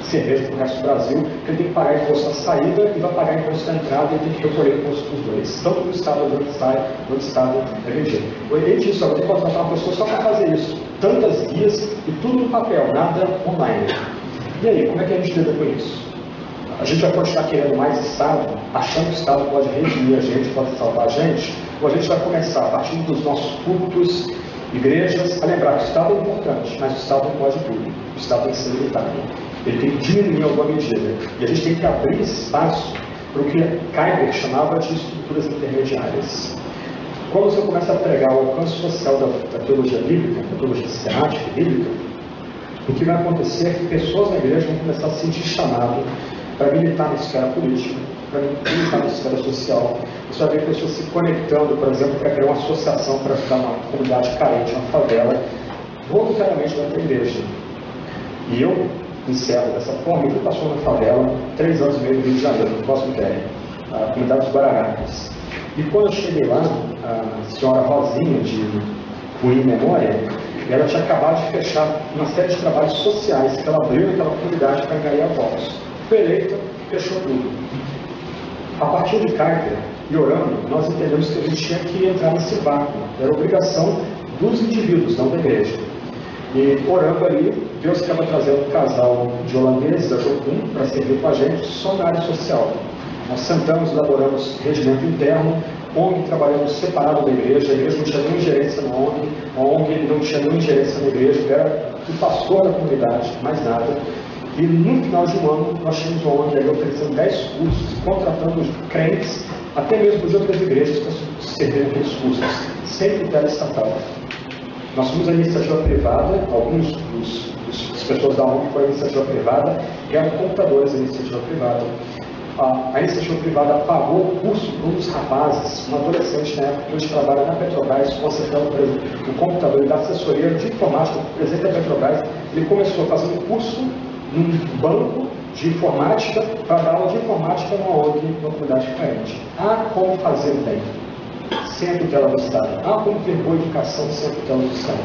cerveja para o resto do Brasil, porque ele tem que pagar imposto na saída e vai pagar imposto na entrada e tem que recolher imposto para os dois. Tanto no estado onde sai, no estado é vendido. Ele disse, eu vou ter que contratar uma pessoa só para fazer isso. Tantas guias e tudo no papel, nada online. E aí, como é que a gente lida com isso? A gente vai continuar querendo mais Estado, achando que o Estado pode redimir a gente, pode salvar a gente, ou a gente vai começar, a partir dos nossos cultos, igrejas, a lembrar que o Estado é importante, mas o Estado não pode tudo. O Estado tem que ser limitado. Ele tem que diminuir em alguma medida. E a gente tem que abrir espaço para o que Kuyper chamava de estruturas intermediárias. Quando você começa a pregar o alcance social da teologia bíblica, da teologia sistemática bíblica, o que vai acontecer é que pessoas na igreja vão começar a se sentir chamado para militar na esfera política, para militar na esfera social. Você vai ver pessoas se conectando, por exemplo, para criar uma associação para ajudar uma comunidade carente, uma favela, voluntariamente dentro da igreja. E eu encerro dessa forma. Eu fui pastor na favela 3 anos e meio no Rio de Janeiro, no Cosmo Terra, a comunidade dos Guararapes. E quando eu cheguei lá, a senhora Rosinha, de Ruim Memória, ela tinha acabado de fechar uma série de trabalhos sociais que ela abriu naquela comunidade para angariar votos. Foi eleita, fechou tudo. A partir de Kuyper e orando, nós entendemos que a gente tinha que entrar nesse vácuo. Era obrigação dos indivíduos, não da igreja. E orando ali, Deus estava trazendo um casal de holandeses da Jocum para servir com a gente só na área social. Nós sentamos, elaboramos regimento interno, ONG trabalhando separado da igreja, a igreja não tinha nenhuma ingerência na ONG, a ONG não tinha nenhuma ingerência na igreja, era o pastor da comunidade, mais nada. E no final de um ano, nós tínhamos uma ONG ali oferecendo 10 cursos, contratando crentes, até mesmo de outras igrejas para servirem aqueles cursos, sem critério estatal. Nós fomos a iniciativa privada, alguns das pessoas da ONG foram a iniciativa privada, e eram computadores da iniciativa privada. A iniciativa privada pagou o curso para um dos rapazes, um adolescente na época, que hoje trabalha na Petrobras, consertando o computador e da assessoria de informática do presidente da Petrobras. Ele começou a fazer um curso num banco de informática para dar aula de informática na ONG, na comunidade carente. Como fazer bem, sem a tutela do Estado. Como ter boa educação sem a tutela do Estado.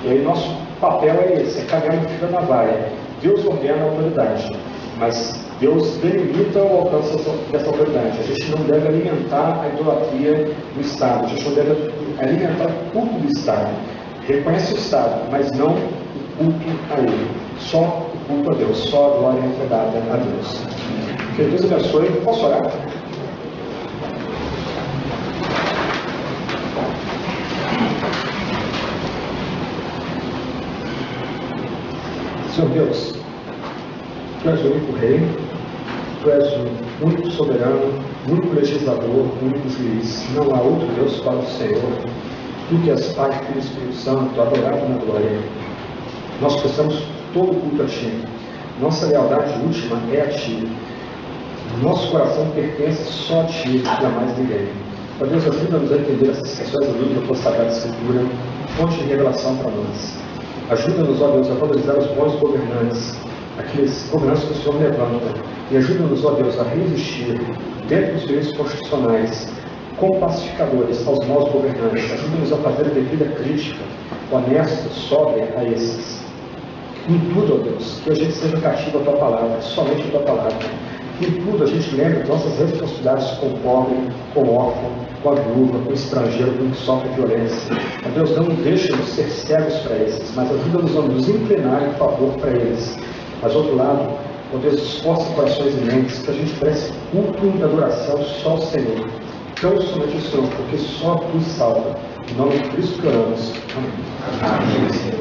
E aí nosso papel é esse, é cagar no fio da navalha. Deus ordena a autoridade, mas Deus delimita o alcance dessa autoridade. A gente não deve alimentar a idolatria do Estado, a gente não deve alimentar o culto do Estado. Reconhece o Estado, mas não o culto a ele. Só o culto a Deus, só a glória entregada a Deus. Que Deus abençoe. Posso orar? Senhor Deus, Tu és o único Rei, Tu és o único soberano, o único legislador, o único juiz. Não há outro Deus para o Senhor. Tu que és Pai, Filho e Espírito Santo, adorado na glória. Nós prestamos todo o culto a Ti. Nossa lealdade última é a Ti. Nosso coração pertence só a Ti e a mais ninguém. Ó Deus, ajuda-nos a entender essas questões do livro da Tua Sagrada Escritura, fonte de revelação para nós. Ajuda-nos, ó Deus, a valorizar os bons governantes, aqueles governantes que o Senhor levanta. E ajuda-nos, ó Deus, a resistir, dentro dos direitos constitucionais, como pacificadores aos maus governantes. Ajuda-nos a fazer a devida crítica, honesta, sóbria a esses. Em tudo, ó Deus, que a gente seja cativo à Tua palavra, somente a Tua palavra. Em tudo a gente lembre nossas responsabilidades com o pobre, com o órfão, com a viúva, com o estrangeiro, com o que sofre violência. Ó Deus, não deixe-nos ser cegos para esses, mas ajuda-nos a nos inclinar em favor para eles. Mas, outro lado, ó Deus, esforça corações e mentes, que a gente preste culto e adoração só ao Senhor. Tão somente o Senhor, porque só Tu salva. Em nome de Cristo que oramos. Amém. Amém.